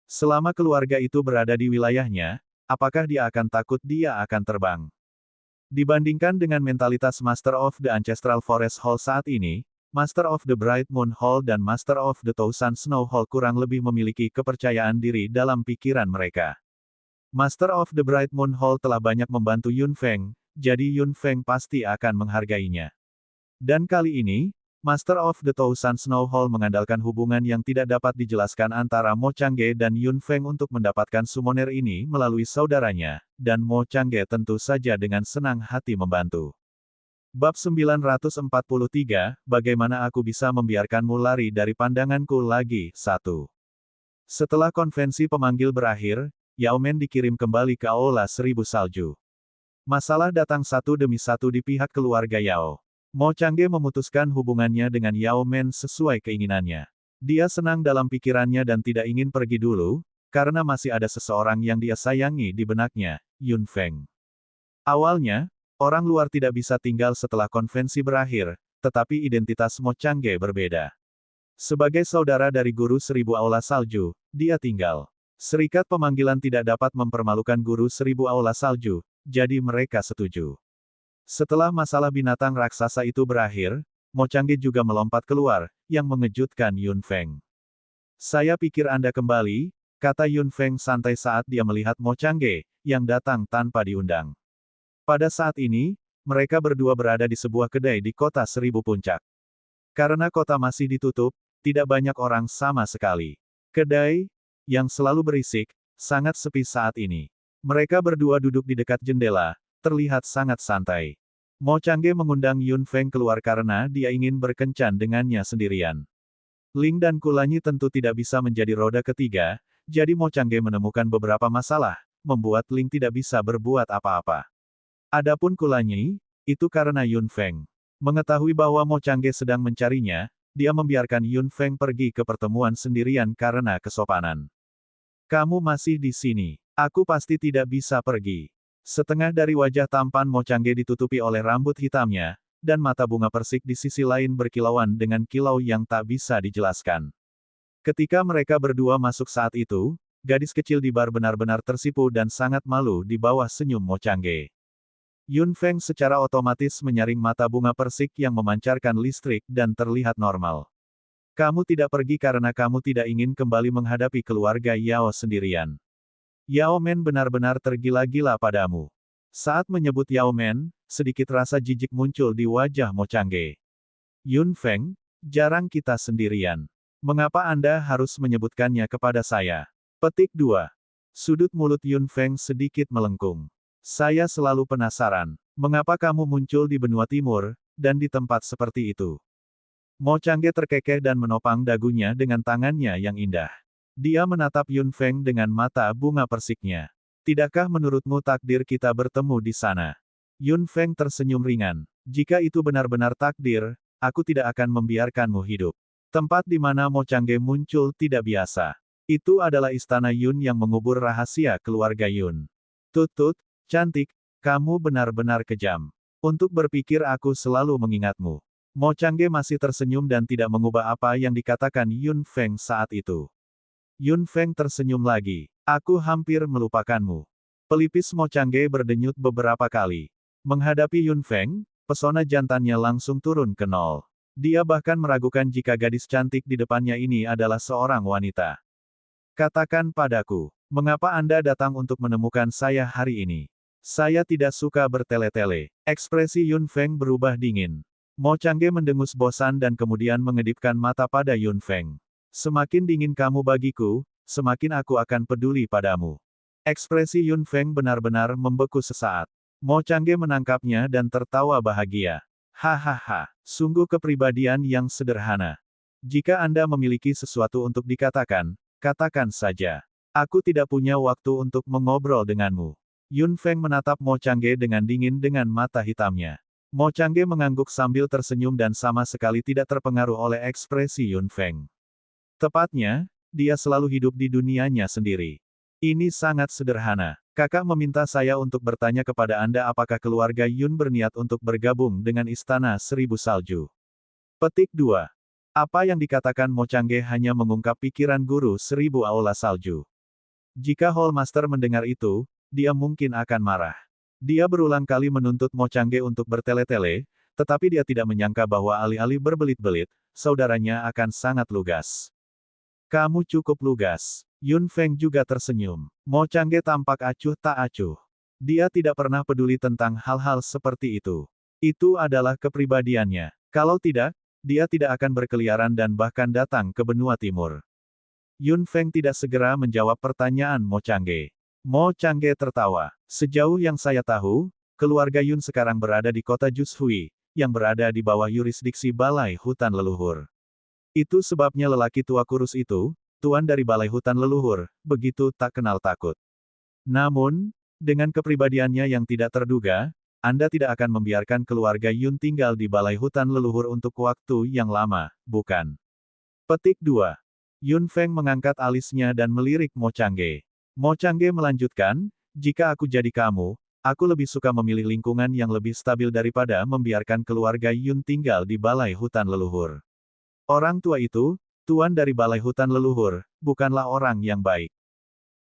Selama keluarga itu berada di wilayahnya, apakah dia akan takut dia akan terbang? Dibandingkan dengan mentalitas Master of the Ancestral Forest Hall saat ini, Master of the Bright Moon Hall dan Master of the Thousand Snow Hall kurang lebih memiliki kepercayaan diri dalam pikiran mereka. Master of the Bright Moon Hall telah banyak membantu Yun Feng, jadi Yun Feng pasti akan menghargainya. Dan kali ini, Master of the Thousand Snow Hall mengandalkan hubungan yang tidak dapat dijelaskan antara Mo Changge dan Yun Feng untuk mendapatkan summoner ini melalui saudaranya, dan Mo Changge tentu saja dengan senang hati membantu. Bab 943, Bagaimana aku bisa membiarkanmu lari dari pandanganku lagi, 1. Setelah konvensi pemanggil berakhir, Yao Men dikirim kembali ke Aula Seribu Salju. Masalah datang satu demi satu di pihak keluarga Yao. Mo Changge memutuskan hubungannya dengan Yao Men sesuai keinginannya. Dia senang dalam pikirannya dan tidak ingin pergi dulu, karena masih ada seseorang yang dia sayangi di benaknya, Yun Feng. Awalnya, orang luar tidak bisa tinggal setelah konvensi berakhir, tetapi identitas Mo Changge berbeda. Sebagai saudara dari guru 1000 Aula Salju, dia tinggal. Serikat pemanggilan tidak dapat mempermalukan guru 1000 Aula Salju, jadi mereka setuju. Setelah masalah binatang raksasa itu berakhir, Mo Changge juga melompat keluar, yang mengejutkan Yun Feng. Saya pikir Anda kembali, kata Yun Feng santai saat dia melihat Mo Changge, yang datang tanpa diundang. Pada saat ini, mereka berdua berada di sebuah kedai di kota 1000 puncak. Karena kota masih ditutup, tidak banyak orang sama sekali. Kedai, yang selalu berisik, sangat sepi saat ini. Mereka berdua duduk di dekat jendela, terlihat sangat santai. Mo Changge mengundang Yun Feng keluar karena dia ingin berkencan dengannya sendirian. Ling dan Kulanyi tentu tidak bisa menjadi roda ketiga, jadi Mo Changge menemukan beberapa masalah, membuat Ling tidak bisa berbuat apa-apa. Adapun Kulanyi, itu karena Yun Feng. Mengetahui bahwa Mo Changge sedang mencarinya, dia membiarkan Yun Feng pergi ke pertemuan sendirian karena kesopanan. Kamu masih di sini. Aku pasti tidak bisa pergi. Setengah dari wajah tampan Mo Changge ditutupi oleh rambut hitamnya, dan mata bunga persik di sisi lain berkilauan dengan kilau yang tak bisa dijelaskan. Ketika mereka berdua masuk saat itu, gadis kecil di bar benar-benar tersipu dan sangat malu di bawah senyum Mo Changge. Yun Feng secara otomatis menyaring mata bunga persik yang memancarkan listrik dan terlihat normal. Kamu tidak pergi karena kamu tidak ingin kembali menghadapi keluarga Yao sendirian. Yao Men benar-benar tergila-gila padamu. Saat menyebut Yao Men, sedikit rasa jijik muncul di wajah Mo Changge. Yun Feng, jarang kita sendirian. Mengapa Anda harus menyebutkannya kepada saya? Petik 2. Sudut mulut Yun Feng sedikit melengkung. Saya selalu penasaran, mengapa kamu muncul di benua timur, dan di tempat seperti itu? Mo Changge terkekeh dan menopang dagunya dengan tangannya yang indah. Dia menatap Yun Feng dengan mata bunga persiknya. Tidakkah menurutmu takdir kita bertemu di sana? Yun Feng tersenyum ringan. Jika itu benar-benar takdir, aku tidak akan membiarkanmu hidup. Tempat di mana Mo Changge muncul tidak biasa. Itu adalah istana Yun yang mengubur rahasia keluarga Yun. Tut-tut, cantik, kamu benar-benar kejam. Untuk berpikir aku selalu mengingatmu. Mo Changge masih tersenyum dan tidak mengubah apa yang dikatakan Yun Feng saat itu. Yun Feng tersenyum lagi. Aku hampir melupakanmu. Pelipis Mo Changge berdenyut beberapa kali. Menghadapi Yun Feng, pesona jantannya langsung turun ke nol. Dia bahkan meragukan jika gadis cantik di depannya ini adalah seorang wanita. Katakan padaku, mengapa Anda datang untuk menemukan saya hari ini? Saya tidak suka bertele-tele. Ekspresi Yun Feng berubah dingin. Mo Changge mendengus bosan dan kemudian mengedipkan mata pada Yun Feng. Semakin dingin kamu bagiku, semakin aku akan peduli padamu. Ekspresi Yun Feng benar-benar membeku sesaat. Mo Changge menangkapnya dan tertawa bahagia. Hahaha, sungguh kepribadian yang sederhana. Jika Anda memiliki sesuatu untuk dikatakan, katakan saja. Aku tidak punya waktu untuk mengobrol denganmu. Yun Feng menatap Mo Changge dengan dingin dengan mata hitamnya. Mo Changge mengangguk sambil tersenyum dan sama sekali tidak terpengaruh oleh ekspresi Yun Feng. Tepatnya, dia selalu hidup di dunianya sendiri. Ini sangat sederhana. Kakak meminta saya untuk bertanya kepada Anda apakah keluarga Yun berniat untuk bergabung dengan Istana Seribu Salju. Petik 2. Apa yang dikatakan Mo Changge hanya mengungkap pikiran guru seribu aula salju. Jika Hall Master mendengar itu, dia mungkin akan marah. Dia berulang kali menuntut Mo Changge untuk bertele-tele, tetapi dia tidak menyangka bahwa alih-alih berbelit-belit, saudaranya akan sangat lugas. Kamu cukup lugas. Yun Feng juga tersenyum. Mo Changge tampak acuh tak acuh. Dia tidak pernah peduli tentang hal-hal seperti itu. Itu adalah kepribadiannya. Kalau tidak, dia tidak akan berkeliaran dan bahkan datang ke benua timur. Yun Feng tidak segera menjawab pertanyaan Mo Changge. Mo Changge tertawa. Sejauh yang saya tahu, keluarga Yun sekarang berada di kota Jushui, yang berada di bawah yurisdiksi Balai Hutan Leluhur. Itu sebabnya lelaki tua kurus itu, tuan dari Balai Hutan Leluhur, begitu tak kenal takut. Namun, dengan kepribadiannya yang tidak terduga, Anda tidak akan membiarkan keluarga Yun tinggal di Balai Hutan Leluhur untuk waktu yang lama, bukan? Petik 2. Yun Feng mengangkat alisnya dan melirik Mo Changge. Mo Changge melanjutkan, jika aku jadi kamu, aku lebih suka memilih lingkungan yang lebih stabil daripada membiarkan keluarga Yun tinggal di Balai Hutan Leluhur. Orang tua itu, tuan dari Balai Hutan Leluhur, bukanlah orang yang baik.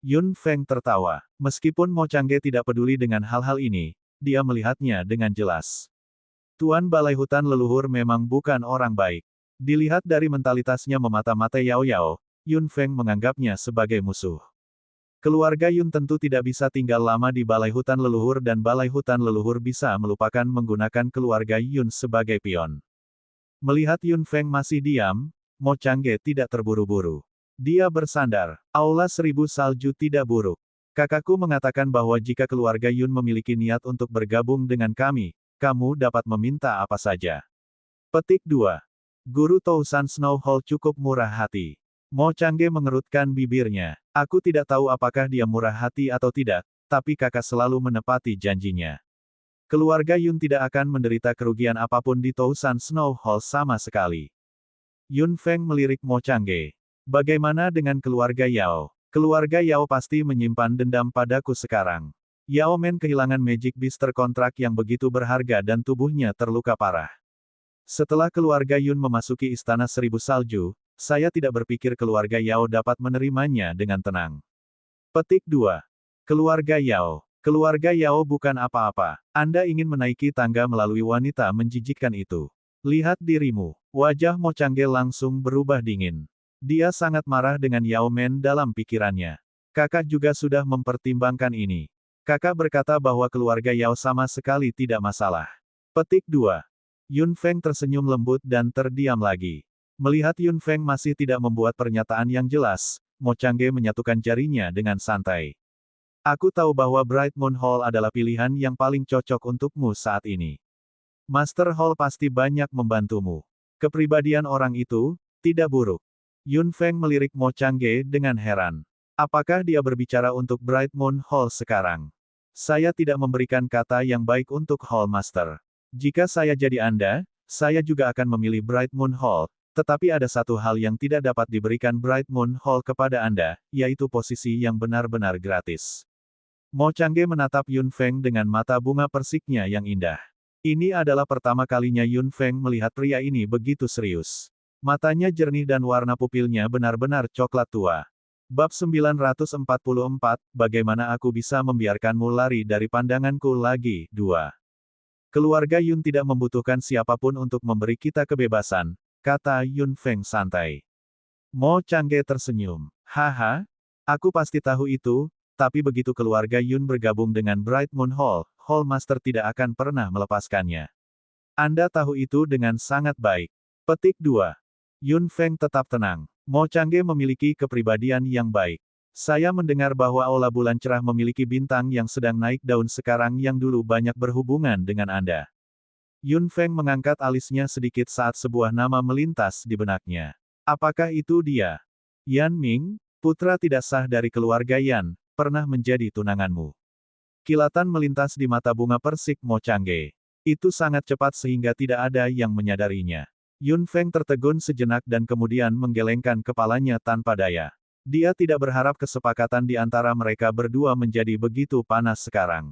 Yun Feng tertawa. Meskipun Mo Changge tidak peduli dengan hal-hal ini, dia melihatnya dengan jelas. Tuan Balai Hutan Leluhur memang bukan orang baik. Dilihat dari mentalitasnya memata-matai Yao Yao, Yun Feng menganggapnya sebagai musuh. Keluarga Yun tentu tidak bisa tinggal lama di Balai Hutan Leluhur dan Balai Hutan Leluhur bisa melupakan menggunakan keluarga Yun sebagai pion. Melihat Yun Feng masih diam, Mo Changge tidak terburu-buru. Dia bersandar. Aula Seribu Salju tidak buruk. Kakakku mengatakan bahwa jika keluarga Yun memiliki niat untuk bergabung dengan kami, kamu dapat meminta apa saja. Petik 2. Guru Tousan Snow Hall cukup murah hati. Mo Changge mengerutkan bibirnya. Aku tidak tahu apakah dia murah hati atau tidak, tapi kakak selalu menepati janjinya. Keluarga Yun tidak akan menderita kerugian apapun di Tousan Snow Hall sama sekali. Yun Feng melirik Mo Changge. Bagaimana dengan keluarga Yao? Keluarga Yao pasti menyimpan dendam padaku sekarang. Yao Men kehilangan Magic Beaster kontrak yang begitu berharga dan tubuhnya terluka parah. Setelah keluarga Yun memasuki Istana Seribu Salju, saya tidak berpikir keluarga Yao dapat menerimanya dengan tenang. Petik 2. Keluarga Yao. Keluarga Yao bukan apa-apa. Anda ingin menaiki tangga melalui wanita menjijikkan itu. Lihat dirimu. Wajah Mo Changge langsung berubah dingin. Dia sangat marah dengan Yao Men dalam pikirannya. Kakak juga sudah mempertimbangkan ini. Kakak berkata bahwa keluarga Yao sama sekali tidak masalah. Petik 2. Yun Feng tersenyum lembut dan terdiam lagi. Melihat Yun Feng masih tidak membuat pernyataan yang jelas, Mo Changge menyatukan jarinya dengan santai. Aku tahu bahwa Bright Moon Hall adalah pilihan yang paling cocok untukmu saat ini. Master Hall pasti banyak membantumu. Kepribadian orang itu, tidak buruk. Yun Feng melirik Mo Changge dengan heran. Apakah dia berbicara untuk Bright Moon Hall sekarang? Saya tidak memberikan kata yang baik untuk Hall Master. Jika saya jadi Anda, saya juga akan memilih Bright Moon Hall, tetapi ada satu hal yang tidak dapat diberikan Bright Moon Hall kepada Anda, yaitu posisi yang benar-benar gratis. Mo Changge menatap Yun Feng dengan mata bunga persiknya yang indah. Ini adalah pertama kalinya Yun Feng melihat pria ini begitu serius. Matanya jernih dan warna pupilnya benar-benar coklat tua. Bab 944, bagaimana aku bisa membiarkanmu lari dari pandanganku lagi, 2. Keluarga Yun tidak membutuhkan siapapun untuk memberi kita kebebasan, kata Yun Feng santai. Mo Changge tersenyum. Haha, aku pasti tahu itu. Tapi begitu keluarga Yun bergabung dengan Bright Moon Hall, Hall Master tidak akan pernah melepaskannya. Anda tahu itu dengan sangat baik. Petik 2. Yun Feng tetap tenang. Mo Changge memiliki kepribadian yang baik. Saya mendengar bahwa Aula Bulan Cerah memiliki bintang yang sedang naik daun sekarang yang dulu banyak berhubungan dengan Anda. Yun Feng mengangkat alisnya sedikit saat sebuah nama melintas di benaknya. Apakah itu dia? Yan Ming? Putra tidak sah dari keluarga Yan, pernah menjadi tunanganmu. Kilatan melintas di mata bunga persik Mo Changge. Itu sangat cepat sehingga tidak ada yang menyadarinya. Yun Feng tertegun sejenak dan kemudian menggelengkan kepalanya tanpa daya. Dia tidak berharap kesepakatan di antara mereka berdua menjadi begitu panas sekarang.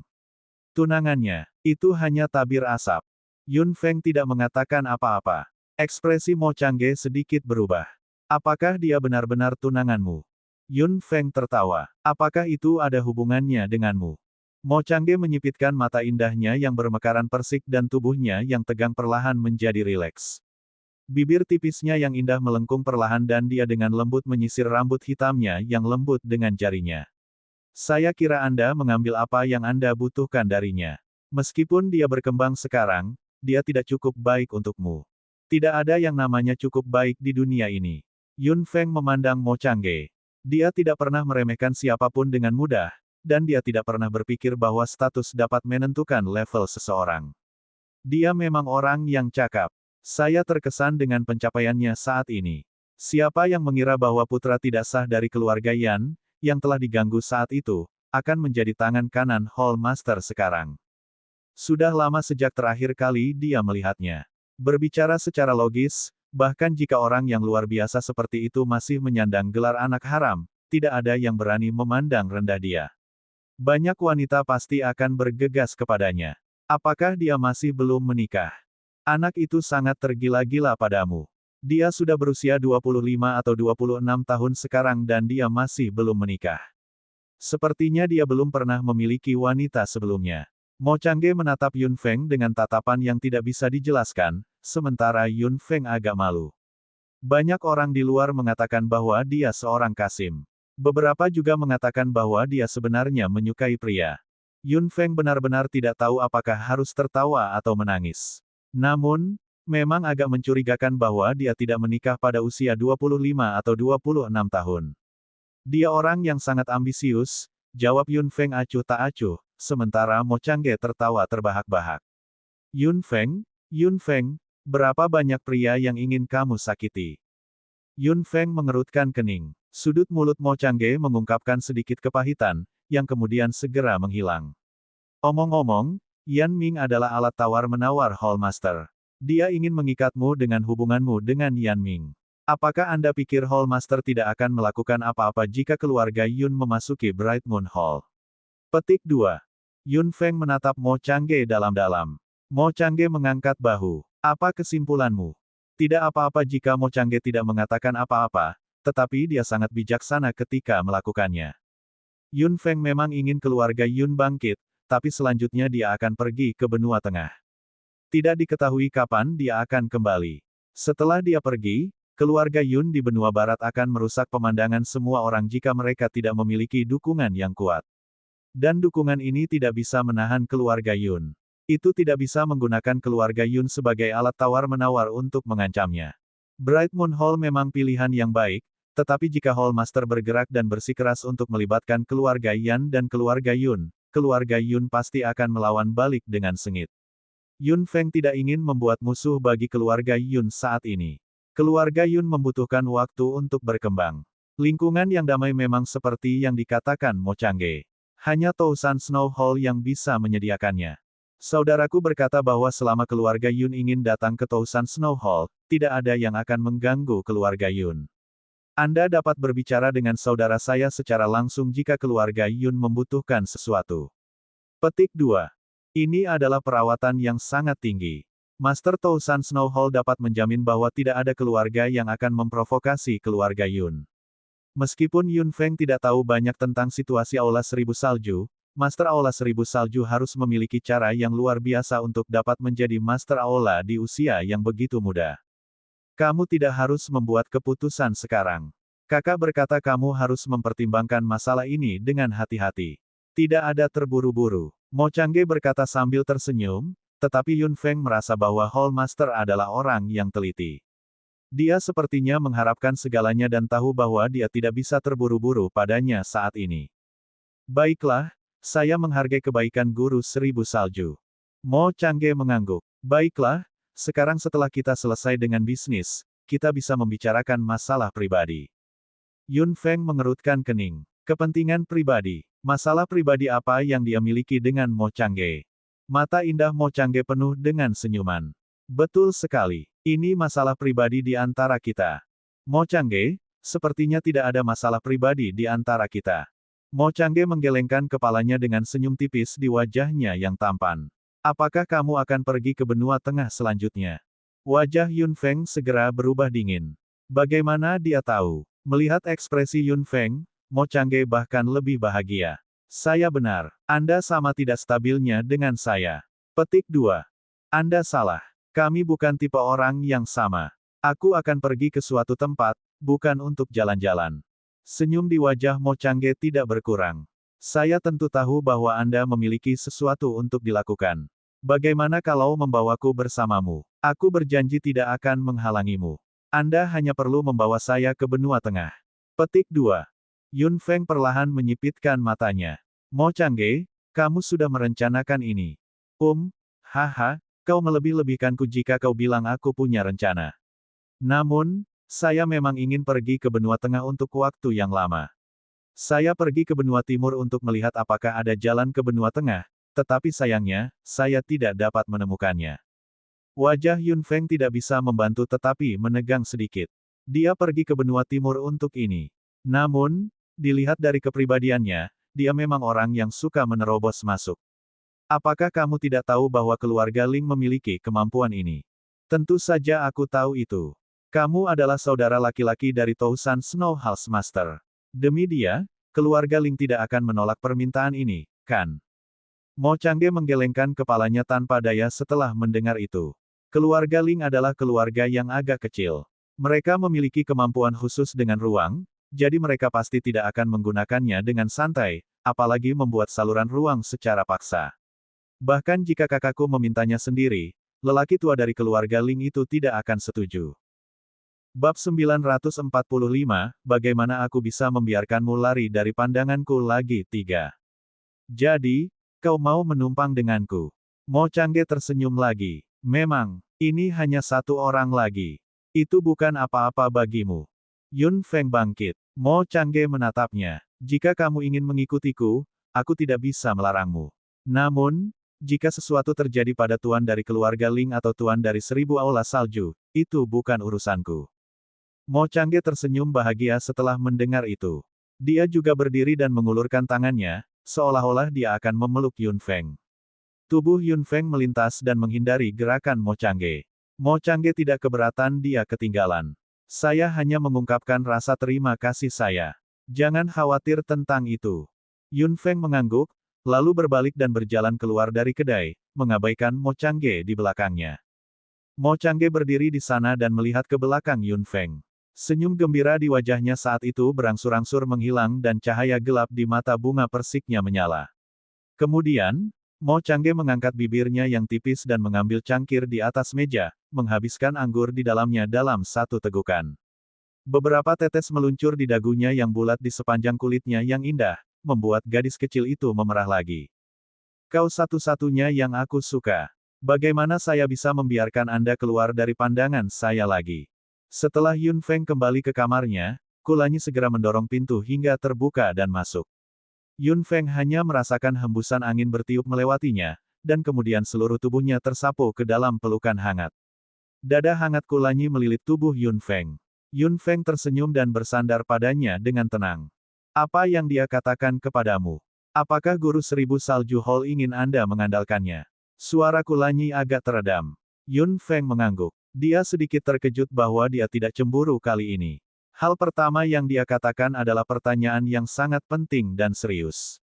Tunangannya, itu hanya tabir asap. Yun Feng tidak mengatakan apa-apa. Ekspresi Mo Changge sedikit berubah. Apakah dia benar-benar tunanganmu? Yun Feng tertawa. Apakah itu ada hubungannya denganmu? Mo Changge menyipitkan mata indahnya yang bermekaran persik dan tubuhnya yang tegang perlahan menjadi rileks. Bibir tipisnya yang indah melengkung perlahan dan dia dengan lembut menyisir rambut hitamnya yang lembut dengan jarinya. Saya kira Anda mengambil apa yang Anda butuhkan darinya. Meskipun dia berkembang sekarang, dia tidak cukup baik untukmu. Tidak ada yang namanya cukup baik di dunia ini. Yun Feng memandang Mo Changge. Dia tidak pernah meremehkan siapapun dengan mudah, dan dia tidak pernah berpikir bahwa status dapat menentukan level seseorang. Dia memang orang yang cakap. Saya terkesan dengan pencapaiannya saat ini. Siapa yang mengira bahwa putra tidak sah dari keluarga Yan, yang telah diganggu saat itu, akan menjadi tangan kanan Hall Master sekarang. Sudah lama sejak terakhir kali dia melihatnya. Berbicara secara logis, bahkan jika orang yang luar biasa seperti itu masih menyandang gelar anak haram, tidak ada yang berani memandang rendah dia. Banyak wanita pasti akan bergegas kepadanya. Apakah dia masih belum menikah? Anak itu sangat tergila-gila padamu. Dia sudah berusia 25 atau 26 tahun sekarang dan dia masih belum menikah. Sepertinya dia belum pernah memiliki wanita sebelumnya. Mo Changge menatap Yun Feng dengan tatapan yang tidak bisa dijelaskan, sementara Yun Feng agak malu. Banyak orang di luar mengatakan bahwa dia seorang kasim. Beberapa juga mengatakan bahwa dia sebenarnya menyukai pria. Yun Feng benar-benar tidak tahu apakah harus tertawa atau menangis. Namun, memang agak mencurigakan bahwa dia tidak menikah pada usia 25 atau 26 tahun. Dia orang yang sangat ambisius, jawab Yun Feng acuh tak acuh, sementara Mo Changge tertawa terbahak-bahak. Yun Feng, berapa banyak pria yang ingin kamu sakiti? Yun Feng mengerutkan kening. Sudut mulut Mo Changge mengungkapkan sedikit kepahitan, yang kemudian segera menghilang. Omong-omong, Yan Ming adalah alat tawar-menawar Hall Master. Dia ingin mengikatmu dengan hubunganmu dengan Yan Ming. Apakah Anda pikir Hall Master tidak akan melakukan apa-apa jika keluarga Yun memasuki Bright Moon Hall? Petik 2. Yun Feng menatap Mo Changge dalam-dalam. Mo Changge mengangkat bahu. Apa kesimpulanmu? Tidak apa-apa jika Mo Changge tidak mengatakan apa-apa, tetapi dia sangat bijaksana ketika melakukannya. Yun Feng memang ingin keluarga Yun bangkit, tapi selanjutnya dia akan pergi ke benua tengah. Tidak diketahui kapan dia akan kembali. Setelah dia pergi, keluarga Yun di benua barat akan merusak pemandangan semua orang jika mereka tidak memiliki dukungan yang kuat. Dan dukungan ini tidak bisa menahan keluarga Yun. Itu tidak bisa menggunakan keluarga Yun sebagai alat tawar-menawar untuk mengancamnya. Bright Moon Hall memang pilihan yang baik, tetapi jika Hall Master bergerak dan bersikeras untuk melibatkan keluarga Yan dan keluarga Yun pasti akan melawan balik dengan sengit. Yun Feng tidak ingin membuat musuh bagi keluarga Yun saat ini. Keluarga Yun membutuhkan waktu untuk berkembang. Lingkungan yang damai memang seperti yang dikatakan Mo Changge. Hanya Tousan Snow Hall yang bisa menyediakannya. Saudaraku berkata bahwa selama keluarga Yun ingin datang ke Tousan Snow Hall, tidak ada yang akan mengganggu keluarga Yun. Anda dapat berbicara dengan saudara saya secara langsung jika keluarga Yun membutuhkan sesuatu. Petik 2. Ini adalah perawatan yang sangat tinggi. Master Tousan Snow Hall dapat menjamin bahwa tidak ada keluarga yang akan memprovokasi keluarga Yun. Meskipun Yun Feng tidak tahu banyak tentang situasi Aula Seribu Salju, Master Aula Seribu Salju harus memiliki cara yang luar biasa untuk dapat menjadi Master Aula di usia yang begitu muda. Kamu tidak harus membuat keputusan sekarang. Kakak berkata kamu harus mempertimbangkan masalah ini dengan hati-hati. Tidak ada terburu-buru. Mo Changge berkata sambil tersenyum, tetapi Yun Feng merasa bahwa Hall Master adalah orang yang teliti. Dia sepertinya mengharapkan segalanya dan tahu bahwa dia tidak bisa terburu-buru padanya saat ini. Baiklah, saya menghargai kebaikan Guru Seribu Salju. Mo Changge mengangguk. Baiklah, sekarang setelah kita selesai dengan bisnis, kita bisa membicarakan masalah pribadi. Yun Feng mengerutkan kening. Kepentingan pribadi. Masalah pribadi apa yang dia miliki dengan Mo Changge? Mata indah Mo Changge penuh dengan senyuman. Betul sekali. Ini masalah pribadi di antara kita. Mo Changge, sepertinya tidak ada masalah pribadi di antara kita. Mo Changge menggelengkan kepalanya dengan senyum tipis di wajahnya yang tampan. Apakah kamu akan pergi ke benua tengah selanjutnya? Wajah Yun Feng segera berubah dingin. Bagaimana dia tahu? Melihat ekspresi Yun Feng, Mo Changge bahkan lebih bahagia. Saya benar. Anda sama tidak stabilnya dengan saya. Petik 2. Anda salah. Kami bukan tipe orang yang sama. Aku akan pergi ke suatu tempat, bukan untuk jalan-jalan. Senyum di wajah Mo Changge tidak berkurang. Saya tentu tahu bahwa Anda memiliki sesuatu untuk dilakukan. Bagaimana kalau membawaku bersamamu? Aku berjanji tidak akan menghalangimu. Anda hanya perlu membawa saya ke benua tengah. Petik 2. Yun Feng perlahan menyipitkan matanya. Mo Changge, kamu sudah merencanakan ini. Haha, kau melebih-lebihkanku jika kau bilang aku punya rencana. Namun, saya memang ingin pergi ke benua tengah untuk waktu yang lama. Saya pergi ke benua timur untuk melihat apakah ada jalan ke benua tengah, tetapi sayangnya, saya tidak dapat menemukannya. Wajah Yun Feng tidak bisa membantu tetapi menegang sedikit. Dia pergi ke benua timur untuk ini. Namun, dilihat dari kepribadiannya, dia memang orang yang suka menerobos masuk. Apakah kamu tidak tahu bahwa keluarga Ling memiliki kemampuan ini? Tentu saja aku tahu itu. Kamu adalah saudara laki-laki dari Tousan Snow House Master. Demi dia, keluarga Ling tidak akan menolak permintaan ini, kan? Mo Changge menggelengkan kepalanya tanpa daya setelah mendengar itu. Keluarga Ling adalah keluarga yang agak kecil. Mereka memiliki kemampuan khusus dengan ruang, jadi mereka pasti tidak akan menggunakannya dengan santai, apalagi membuat saluran ruang secara paksa. Bahkan jika kakakku memintanya sendiri, lelaki tua dari keluarga Ling itu tidak akan setuju. Bab 945, bagaimana aku bisa membiarkanmu lari dari pandanganku lagi 3. Jadi, kau mau menumpang denganku? Mo Changge tersenyum lagi. Memang, ini hanya satu orang lagi. Itu bukan apa-apa bagimu. Yun Feng bangkit. Mo Changge menatapnya. Jika kamu ingin mengikutiku, aku tidak bisa melarangmu. Namun, jika sesuatu terjadi pada tuan dari keluarga Ling atau tuan dari 1000 aula salju, itu bukan urusanku. Mo Changge tersenyum bahagia setelah mendengar itu. Dia juga berdiri dan mengulurkan tangannya, seolah-olah dia akan memeluk Yun Feng. Tubuh Yun Feng melintas dan menghindari gerakan Mo Changge. Mo Changge tidak keberatan dia ketinggalan. Saya hanya mengungkapkan rasa terima kasih saya. Jangan khawatir tentang itu. Yun Feng mengangguk, lalu berbalik dan berjalan keluar dari kedai, mengabaikan Mo Changge di belakangnya. Mo Changge berdiri di sana dan melihat ke belakang Yun Feng. Senyum gembira di wajahnya saat itu berangsur-angsur menghilang dan cahaya gelap di mata bunga persiknya menyala. Kemudian, Mo Changge mengangkat bibirnya yang tipis dan mengambil cangkir di atas meja, menghabiskan anggur di dalamnya dalam satu tegukan. Beberapa tetes meluncur di dagunya yang bulat di sepanjang kulitnya yang indah, membuat gadis kecil itu memerah lagi. Kau satu-satunya yang aku suka. Bagaimana saya bisa membiarkan Anda keluar dari pandangan saya lagi? Setelah Yun Feng kembali ke kamarnya, Kulanyi segera mendorong pintu hingga terbuka dan masuk. Yun Feng hanya merasakan hembusan angin bertiup melewatinya, dan kemudian seluruh tubuhnya tersapu ke dalam pelukan hangat. Dada hangat Kulanyi melilit tubuh Yun Feng. Yun Feng tersenyum dan bersandar padanya dengan tenang. Apa yang dia katakan kepadamu? Apakah Guru 1000 Salju Hall ingin Anda mengandalkannya? Suara Kulanyi agak teredam. Yun Feng mengangguk. Dia sedikit terkejut bahwa dia tidak cemburu kali ini. Hal pertama yang dia katakan adalah pertanyaan yang sangat penting dan serius.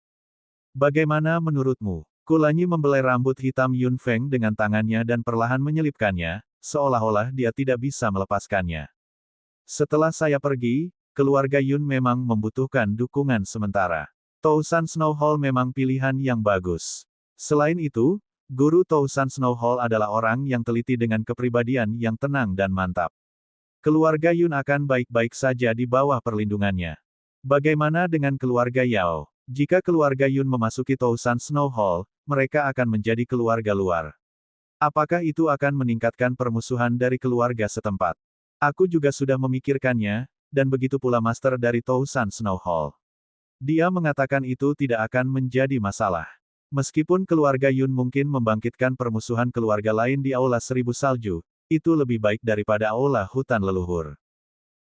Bagaimana menurutmu? Kulanyi membelai rambut hitam Yun Feng dengan tangannya dan perlahan menyelipkannya, seolah-olah dia tidak bisa melepaskannya. Setelah saya pergi, keluarga Yun memang membutuhkan dukungan sementara. Tousan Snow Hall memang pilihan yang bagus. Selain itu, Guru Tousan Snow Hall adalah orang yang teliti dengan kepribadian yang tenang dan mantap. Keluarga Yun akan baik-baik saja di bawah perlindungannya. Bagaimana dengan keluarga Yao? Jika keluarga Yun memasuki Tousan Snow Hall, mereka akan menjadi keluarga luar. Apakah itu akan meningkatkan permusuhan dari keluarga setempat? Aku juga sudah memikirkannya, dan begitu pula Master dari Tousan Snow Hall. Dia mengatakan itu tidak akan menjadi masalah. Meskipun keluarga Yun mungkin membangkitkan permusuhan keluarga lain di Aula Seribu Salju, itu lebih baik daripada Aula Hutan Leluhur.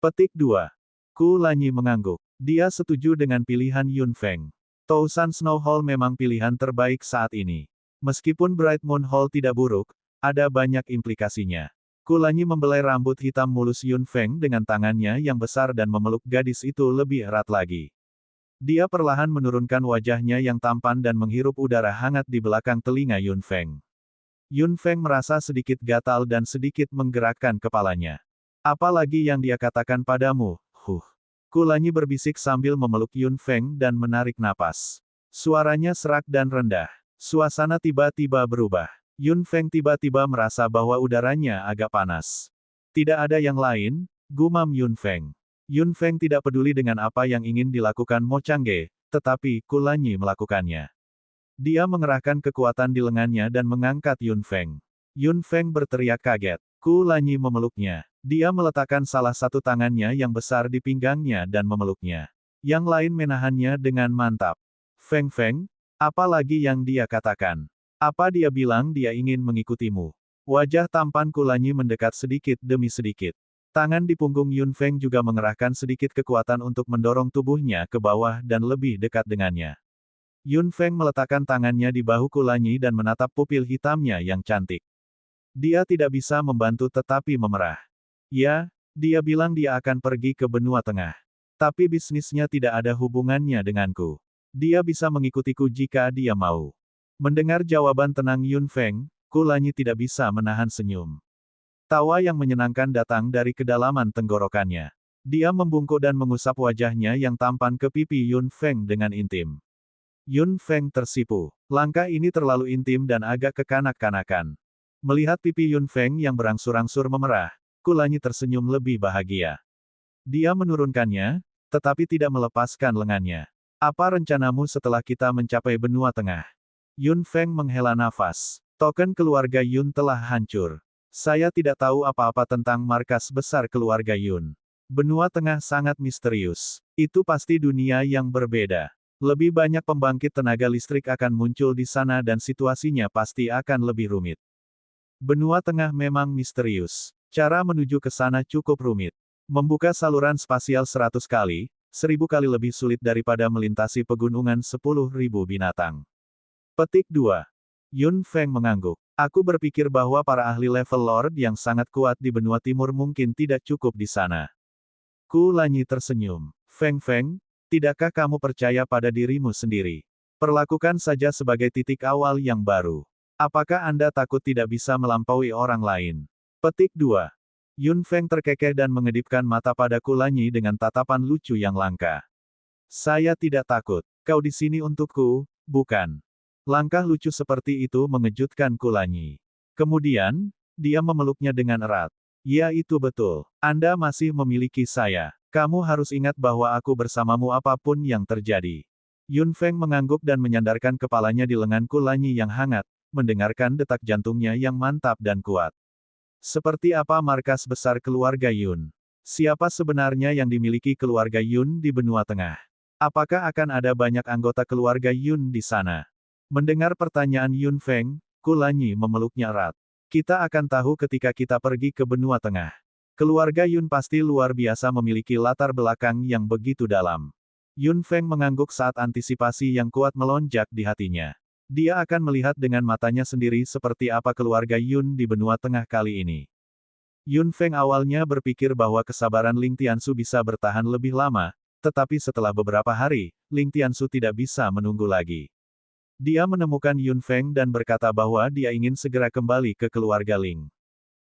Petik 2. Ku Lanyi mengangguk. Dia setuju dengan pilihan Yun Feng. Tousan Snow Hall memang pilihan terbaik saat ini. Meskipun Bright Moon Hall tidak buruk, ada banyak implikasinya. Ku Lanyi membelai rambut hitam mulus Yun Feng dengan tangannya yang besar dan memeluk gadis itu lebih erat lagi. Dia perlahan menurunkan wajahnya yang tampan dan menghirup udara hangat di belakang telinga Yun Feng. Yun Feng merasa sedikit gatal dan sedikit menggerakkan kepalanya. Apalagi yang dia katakan padamu, Ku Lanyi berbisik sambil memeluk Yun Feng dan menarik napas. Suaranya serak dan rendah. Suasana tiba-tiba berubah. Yun Feng tiba-tiba merasa bahwa udaranya agak panas. Tidak ada yang lain, gumam Yun Feng. Yun Feng tidak peduli dengan apa yang ingin dilakukan Mo Changge, tetapi Ku Lanyi melakukannya. Dia mengerahkan kekuatan di lengannya dan mengangkat Yun Feng. Yun Feng berteriak kaget. Ku Lanyi memeluknya. Dia meletakkan salah satu tangannya yang besar di pinggangnya dan memeluknya. Yang lain menahannya dengan mantap. Feng Feng, apa lagi yang dia katakan? Apa dia bilang dia ingin mengikutimu? Wajah tampan Ku Lanyi mendekat sedikit demi sedikit. Tangan di punggung Yun Feng juga mengerahkan sedikit kekuatan untuk mendorong tubuhnya ke bawah dan lebih dekat dengannya. Yun Feng meletakkan tangannya di bahu Ku Lanyi dan menatap pupil hitamnya yang cantik. Dia tidak bisa membantu tetapi memerah. Ya, dia bilang dia akan pergi ke benua tengah. Tapi bisnisnya tidak ada hubungannya denganku. Dia bisa mengikutiku jika dia mau. Mendengar jawaban tenang Yun Feng, Ku Lanyi tidak bisa menahan senyum. Tawa yang menyenangkan datang dari kedalaman tenggorokannya. Dia membungkuk dan mengusap wajahnya yang tampan ke pipi Yun Feng dengan intim. Yun Feng tersipu. Langkah ini terlalu intim dan agak kekanak-kanakan. Melihat pipi Yun Feng yang berangsur-angsur memerah, Ku Lanyi tersenyum lebih bahagia. Dia menurunkannya, tetapi tidak melepaskan lengannya. Apa rencanamu setelah kita mencapai benua tengah? Yun Feng menghela nafas. Token keluarga Yun telah hancur. Saya tidak tahu apa-apa tentang markas besar keluarga Yun. Benua tengah sangat misterius. Itu pasti dunia yang berbeda. Lebih banyak pembangkit tenaga listrik akan muncul di sana dan situasinya pasti akan lebih rumit. Benua tengah memang misterius. Cara menuju ke sana cukup rumit. Membuka saluran spasial 100 kali, 1000 kali lebih sulit daripada melintasi pegunungan 10.000 binatang. Petik 2. Yun Feng mengangguk. Aku berpikir bahwa para ahli level Lord yang sangat kuat di benua timur mungkin tidak cukup di sana. Ku Lanyi tersenyum. Feng Feng, tidakkah kamu percaya pada dirimu sendiri? Perlakukan saja sebagai titik awal yang baru. Apakah Anda takut tidak bisa melampaui orang lain? Petik 2. Yun Feng terkekeh dan mengedipkan mata pada Ku Lanyi dengan tatapan lucu yang langka. Saya tidak takut. Kau di sini untukku, bukan? Langkah lucu seperti itu mengejutkan Ku Lanyi. Kemudian, dia memeluknya dengan erat. Ya itu betul. Anda masih memiliki saya. Kamu harus ingat bahwa aku bersamamu apapun yang terjadi. Yun Feng mengangguk dan menyandarkan kepalanya di lengan Ku Lanyi yang hangat, mendengarkan detak jantungnya yang mantap dan kuat. Seperti apa markas besar keluarga Yun? Siapa sebenarnya yang dimiliki keluarga Yun di benua tengah? Apakah akan ada banyak anggota keluarga Yun di sana? Mendengar pertanyaan Yun Feng, Ku Lanyi memeluknya erat. Kita akan tahu ketika kita pergi ke benua tengah. Keluarga Yun pasti luar biasa memiliki latar belakang yang begitu dalam. Yun Feng mengangguk saat antisipasi yang kuat melonjak di hatinya. Dia akan melihat dengan matanya sendiri seperti apa keluarga Yun di benua tengah kali ini. Yun Feng awalnya berpikir bahwa kesabaran Ling Tiansu bisa bertahan lebih lama, tetapi setelah beberapa hari, Ling Tiansu tidak bisa menunggu lagi. Dia menemukan Yun Feng dan berkata bahwa dia ingin segera kembali ke keluarga Ling.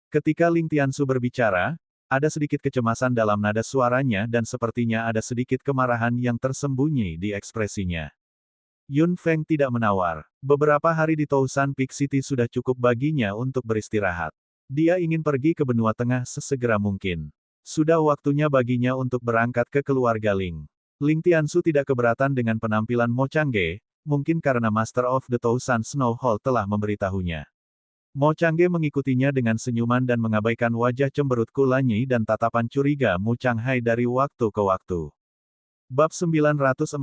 Ketika Ling Tiansu berbicara, ada sedikit kecemasan dalam nada suaranya dan sepertinya ada sedikit kemarahan yang tersembunyi di ekspresinya. Yun Feng tidak menawar. Beberapa hari di Tousan Peak City sudah cukup baginya untuk beristirahat. Dia ingin pergi ke benua tengah sesegera mungkin. Sudah waktunya baginya untuk berangkat ke keluarga Ling. Ling Tiansu tidak keberatan dengan penampilan Mo Changge, mungkin karena Master of the Tousan Snow Hall telah memberitahunya. Mo Changge mengikutinya dengan senyuman dan mengabaikan wajah cemberut Kulanyi dan tatapan curiga Mu Changhai dari waktu ke waktu. Bab 946,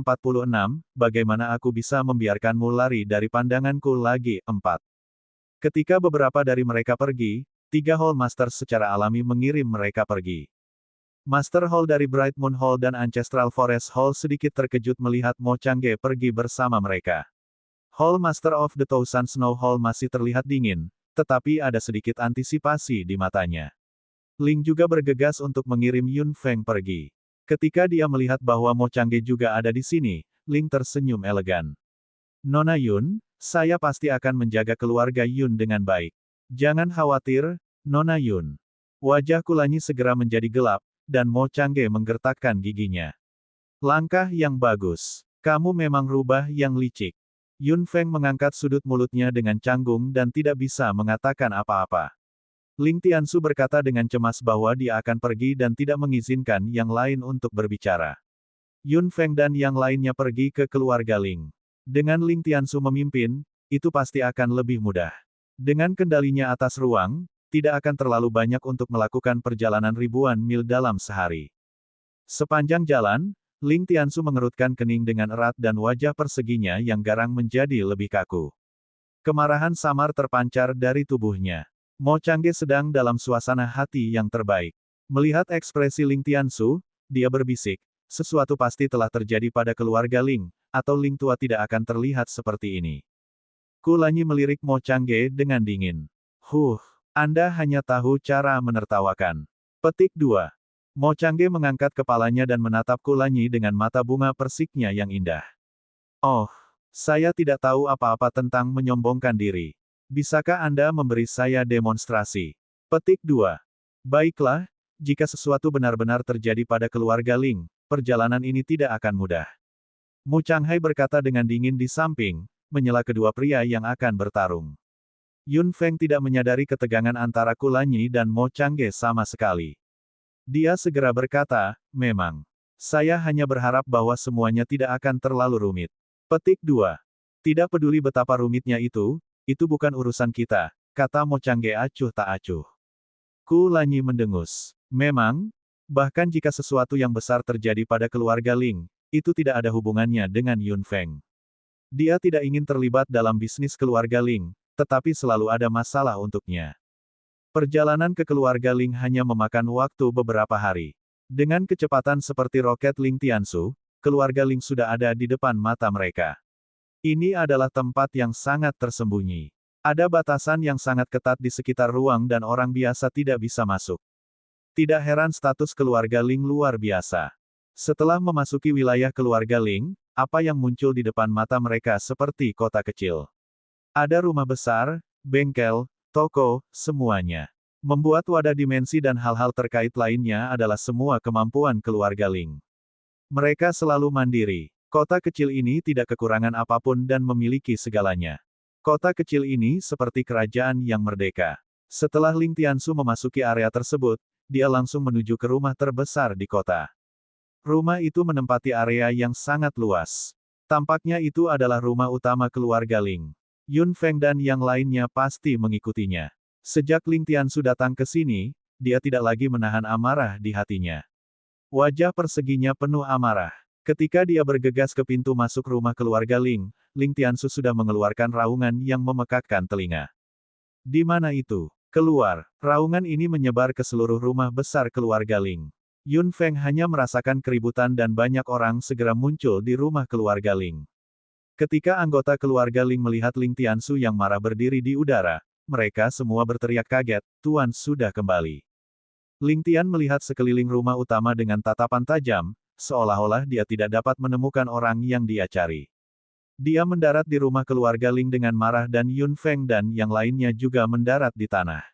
Bagaimana aku bisa membiarkanmu lari dari pandanganku lagi, 4. Ketika beberapa dari mereka pergi, 3 Hall Masters secara alami mengirim mereka pergi. Master Hall dari Bright Moon Hall dan Ancestral Forest Hall sedikit terkejut melihat Mo Changge pergi bersama mereka. Hall Master of the Thousand Snow Hall masih terlihat dingin, tetapi ada sedikit antisipasi di matanya. Ling juga bergegas untuk mengirim Yun Feng pergi. Ketika dia melihat bahwa Mo Changge juga ada di sini, Ling tersenyum elegan. Nona Yun, saya pasti akan menjaga keluarga Yun dengan baik. Jangan khawatir, Nona Yun. Wajah Kulanyi segera menjadi gelap, dan Mo Changge menggertakkan giginya. Langkah yang bagus. Kamu memang rubah yang licik. Yun Feng mengangkat sudut mulutnya dengan canggung dan tidak bisa mengatakan apa-apa. Ling Tiansu berkata dengan cemas bahwa dia akan pergi dan tidak mengizinkan yang lain untuk berbicara. Yun Feng dan yang lainnya pergi ke keluarga Ling. Dengan Ling Tiansu memimpin, itu pasti akan lebih mudah. Dengan kendalinya atas ruang, tidak akan terlalu banyak untuk melakukan perjalanan ribuan mil dalam sehari. Sepanjang jalan, Ling Tiansu mengerutkan kening dengan erat dan wajah perseginya yang garang menjadi lebih kaku. Kemarahan samar terpancar dari tubuhnya. Mo Changge sedang dalam suasana hati yang terbaik. Melihat ekspresi Ling Tiansu, dia berbisik, sesuatu pasti telah terjadi pada keluarga Ling, atau Ling tua tidak akan terlihat seperti ini. Kulanyi melirik Mo Changge dengan dingin. Anda hanya tahu cara menertawakan. Petik 2. Mo Changge mengangkat kepalanya dan menatap Kulanyi dengan mata bunga persiknya yang indah. Oh, saya tidak tahu apa-apa tentang menyombongkan diri. Bisakah Anda memberi saya demonstrasi? Petik 2. Baiklah, jika sesuatu benar-benar terjadi pada keluarga Ling, perjalanan ini tidak akan mudah. Mu Changhai berkata dengan dingin di samping, menyela kedua pria yang akan bertarung. Yun Feng tidak menyadari ketegangan antara Kulanyi dan Mo Changge sama sekali. Dia segera berkata, memang. Saya hanya berharap bahwa semuanya tidak akan terlalu rumit. Petik 2. Tidak peduli betapa rumitnya itu bukan urusan kita, kata Mo Changge acuh tak acuh. Kulanyi mendengus. Memang, bahkan jika sesuatu yang besar terjadi pada keluarga Ling, itu tidak ada hubungannya dengan Yun Feng. Dia tidak ingin terlibat dalam bisnis keluarga Ling, tetapi selalu ada masalah untuknya. Perjalanan ke keluarga Ling hanya memakan waktu beberapa hari. Dengan kecepatan seperti roket Ling Tiansu, keluarga Ling sudah ada di depan mata mereka. Ini adalah tempat yang sangat tersembunyi. Ada batasan yang sangat ketat di sekitar ruang dan orang biasa tidak bisa masuk. Tidak heran status keluarga Ling luar biasa. Setelah memasuki wilayah keluarga Ling, apa yang muncul di depan mata mereka seperti kota kecil. Ada rumah besar, bengkel, toko, semuanya. Membuat wadah dimensi dan hal-hal terkait lainnya adalah semua kemampuan keluarga Ling. Mereka selalu mandiri. Kota kecil ini tidak kekurangan apapun dan memiliki segalanya. Kota kecil ini seperti kerajaan yang merdeka. Setelah Ling Tiansu memasuki area tersebut, dia langsung menuju ke rumah terbesar di kota. Rumah itu menempati area yang sangat luas. Tampaknya itu adalah rumah utama keluarga Ling. Yun Feng dan yang lainnya pasti mengikutinya. Sejak Ling Tiansu datang ke sini, dia tidak lagi menahan amarah di hatinya. Wajah perseginya penuh amarah. Ketika dia bergegas ke pintu masuk rumah keluarga Ling, Ling Tiansu sudah mengeluarkan raungan yang memekakkan telinga. Di mana itu? Keluar. Raungan ini menyebar ke seluruh rumah besar keluarga Ling. Yun Feng hanya merasakan keributan dan banyak orang segera muncul di rumah keluarga Ling. Ketika anggota keluarga Ling melihat Ling Tiansu yang marah berdiri di udara, mereka semua berteriak kaget, Tuan sudah kembali. Ling Tian melihat sekeliling rumah utama dengan tatapan tajam, seolah-olah dia tidak dapat menemukan orang yang dia cari. Dia mendarat di rumah keluarga Ling dengan marah dan Yun Feng dan yang lainnya juga mendarat di tanah.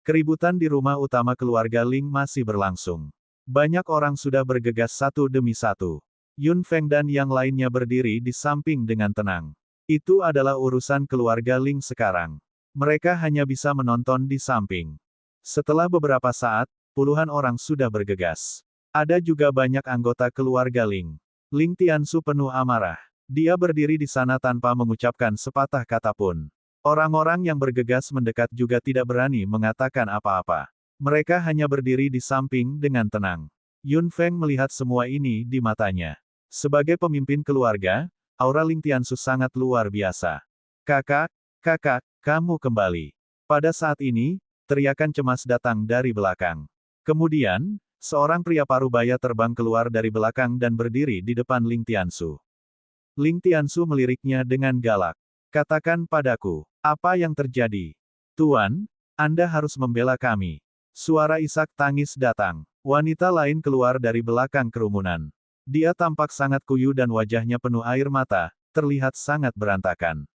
Keributan di rumah utama keluarga Ling masih berlangsung. Banyak orang sudah bergegas satu demi satu. Yun Feng dan yang lainnya berdiri di samping dengan tenang. Itu adalah urusan keluarga Ling sekarang. Mereka hanya bisa menonton di samping. Setelah beberapa saat, puluhan orang sudah bergegas. Ada juga banyak anggota keluarga Ling. Ling Tiansu penuh amarah. Dia berdiri di sana tanpa mengucapkan sepatah kata pun. Orang-orang yang bergegas mendekat juga tidak berani mengatakan apa-apa. Mereka hanya berdiri di samping dengan tenang. Yun Feng melihat semua ini di matanya. Sebagai pemimpin keluarga, aura Ling Tiansu sangat luar biasa. Kakak, kakak, kamu kembali. Pada saat ini, teriakan cemas datang dari belakang. Kemudian, seorang pria parubaya terbang keluar dari belakang dan berdiri di depan Ling Tiansu. Ling Tiansu meliriknya dengan galak. Katakan padaku, apa yang terjadi? Tuan, Anda harus membela kami. Suara isak tangis datang. Wanita lain keluar dari belakang kerumunan. Dia tampak sangat kuyu dan wajahnya penuh air mata, terlihat sangat berantakan.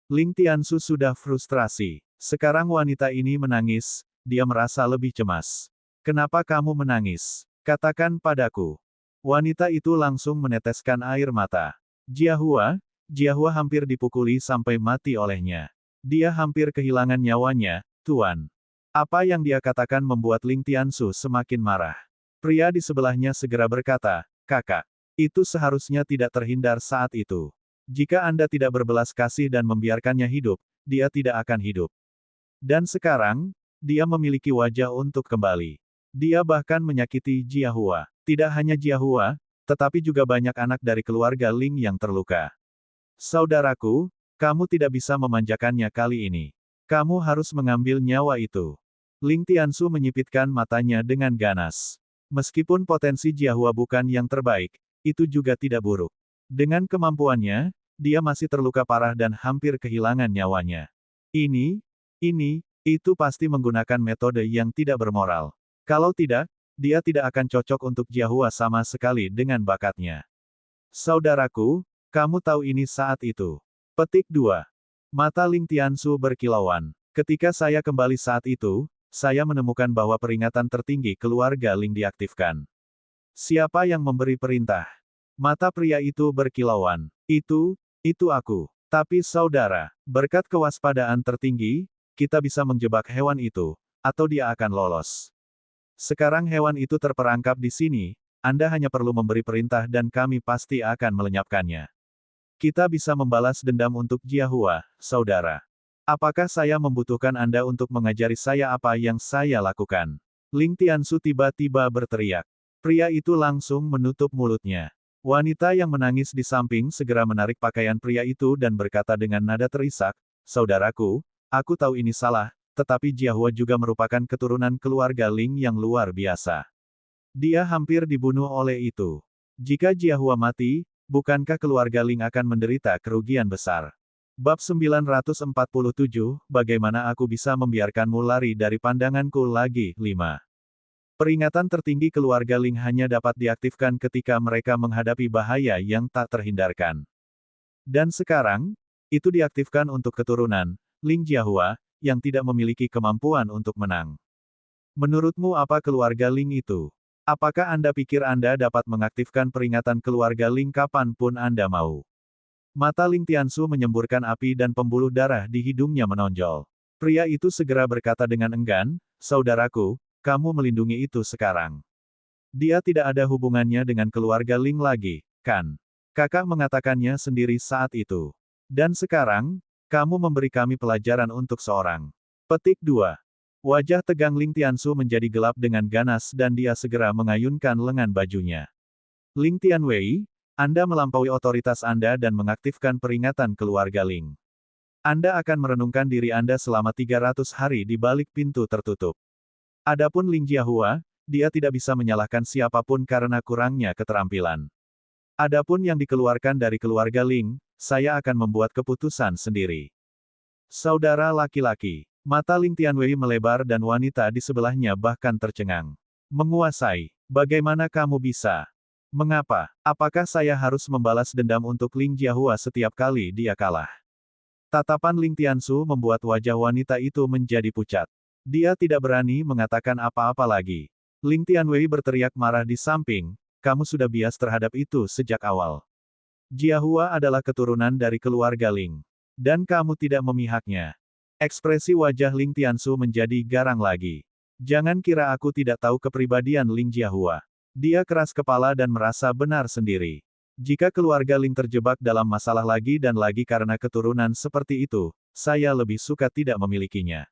Ling Tiansu sudah frustrasi. Sekarang wanita ini menangis, dia merasa lebih cemas. Kenapa kamu menangis? Katakan padaku. Wanita itu langsung meneteskan air mata. Jiahua hampir dipukuli sampai mati olehnya. Dia hampir kehilangan nyawanya, Tuan. Apa yang dia katakan membuat Ling Tiansu semakin marah. Pria di sebelahnya segera berkata, Kakak, itu seharusnya tidak terhindar saat itu. Jika Anda tidak berbelas kasih dan membiarkannya hidup, dia tidak akan hidup. Dan sekarang, dia memiliki wajah untuk kembali. Dia bahkan menyakiti Jiahua. Tidak hanya Jiahua, tetapi juga banyak anak dari keluarga Ling yang terluka. Saudaraku, kamu tidak bisa memanjakannya kali ini. Kamu harus mengambil nyawa itu. Ling Tiansu menyipitkan matanya dengan ganas. Meskipun potensi Jiahua bukan yang terbaik, itu juga tidak buruk. Dengan kemampuannya, dia masih terluka parah dan hampir kehilangan nyawanya. Itu pasti menggunakan metode yang tidak bermoral. Kalau tidak, dia tidak akan cocok untuk Jiahua sama sekali dengan bakatnya. Saudaraku, kamu tahu ini saat itu. Petik 2. Mata Ling Tiansu berkilauan. Ketika saya kembali saat itu, saya menemukan bahwa peringatan tertinggi keluarga Ling diaktifkan. Siapa yang memberi perintah? Mata pria itu berkilauan. Itu aku. Tapi saudara, berkat kewaspadaan tertinggi, kita bisa menjebak hewan itu, atau dia akan lolos. Sekarang hewan itu terperangkap di sini, Anda hanya perlu memberi perintah dan kami pasti akan melenyapkannya. Kita bisa membalas dendam untuk Jiahua, saudara. Apakah saya membutuhkan Anda untuk mengajari saya apa yang saya lakukan? Ling Tiansu tiba-tiba berteriak. Pria itu langsung menutup mulutnya. Wanita yang menangis di samping segera menarik pakaian pria itu dan berkata dengan nada terisak, Saudaraku, aku tahu ini salah, tetapi Jiahua juga merupakan keturunan keluarga Ling yang luar biasa. Dia hampir dibunuh oleh itu. Jika Jiahua mati, bukankah keluarga Ling akan menderita kerugian besar? Bab 947, Bagaimana aku bisa membiarkanmu lari dari pandanganku lagi, 5. Peringatan tertinggi keluarga Ling hanya dapat diaktifkan ketika mereka menghadapi bahaya yang tak terhindarkan. Dan sekarang, itu diaktifkan untuk keturunan, Ling Jiahua, yang tidak memiliki kemampuan untuk menang. Menurutmu apa keluarga Ling itu? Apakah Anda pikir Anda dapat mengaktifkan peringatan keluarga Ling kapanpun Anda mau? Mata Ling Tiansu menyemburkan api dan pembuluh darah di hidungnya menonjol. Pria itu segera berkata dengan enggan, Saudaraku, kamu melindungi itu sekarang. Dia tidak ada hubungannya dengan keluarga Ling lagi, kan? Kakak mengatakannya sendiri saat itu. Dan sekarang, kamu memberi kami pelajaran untuk seorang. Petik 2. Wajah tegang Ling Tiansu menjadi gelap dengan ganas dan dia segera mengayunkan lengan bajunya. Ling Tianwei, Anda melampaui otoritas Anda dan mengaktifkan peringatan keluarga Ling. Anda akan merenungkan diri Anda selama 300 hari di balik pintu tertutup. Adapun Ling Jiahua, dia tidak bisa menyalahkan siapapun karena kurangnya keterampilan. Adapun yang dikeluarkan dari keluarga Ling, saya akan membuat keputusan sendiri. Saudara laki-laki, mata Ling Tianwei melebar dan wanita di sebelahnya bahkan tercengang. Menguasai, bagaimana kamu bisa? Mengapa? Apakah saya harus membalas dendam untuk Ling Jiahua setiap kali dia kalah? Tatapan Ling Tiansu membuat wajah wanita itu menjadi pucat. Dia tidak berani mengatakan apa-apa lagi. Ling Tianwei berteriak marah di samping, kamu sudah bias terhadap itu sejak awal. Jiahua adalah keturunan dari keluarga Ling. Dan kamu tidak memihaknya. Ekspresi wajah Ling Tiansu menjadi garang lagi. Jangan kira aku tidak tahu kepribadian Ling Jiahua. Dia keras kepala dan merasa benar sendiri. Jika keluarga Ling terjebak dalam masalah lagi dan lagi karena keturunan seperti itu, saya lebih suka tidak memilikinya.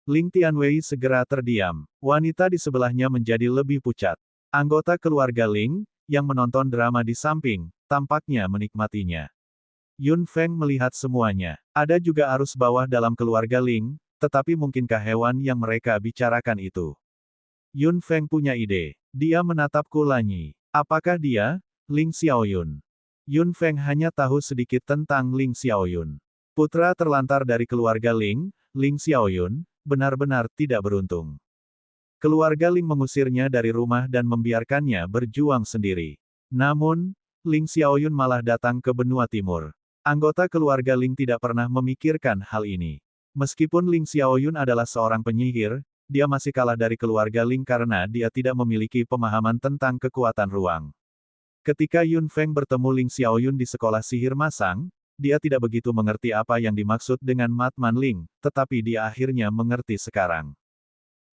Ling Tianwei segera terdiam. Wanita di sebelahnya menjadi lebih pucat. Anggota keluarga Ling, yang menonton drama di samping, tampaknya menikmatinya. Yun Feng melihat semuanya. Ada juga arus bawah dalam keluarga Ling, tetapi mungkinkah hewan yang mereka bicarakan itu? Yun Feng punya ide. Dia menatap Kulanyi. Apakah dia, Ling Xiaoyun? Yun Feng hanya tahu sedikit tentang Ling Xiaoyun. Putra terlantar dari keluarga Ling, Ling Xiaoyun, benar-benar tidak beruntung. Keluarga Ling mengusirnya dari rumah dan membiarkannya berjuang sendiri. Namun, Ling Xiaoyun malah datang ke benua timur. Anggota keluarga Ling tidak pernah memikirkan hal ini. Meskipun Ling Xiaoyun adalah seorang penyihir, dia masih kalah dari keluarga Ling karena dia tidak memiliki pemahaman tentang kekuatan ruang. Ketika Yun Feng bertemu Ling Xiaoyun di sekolah sihir masang, dia tidak begitu mengerti apa yang dimaksud dengan Matman Ling, tetapi dia akhirnya mengerti sekarang.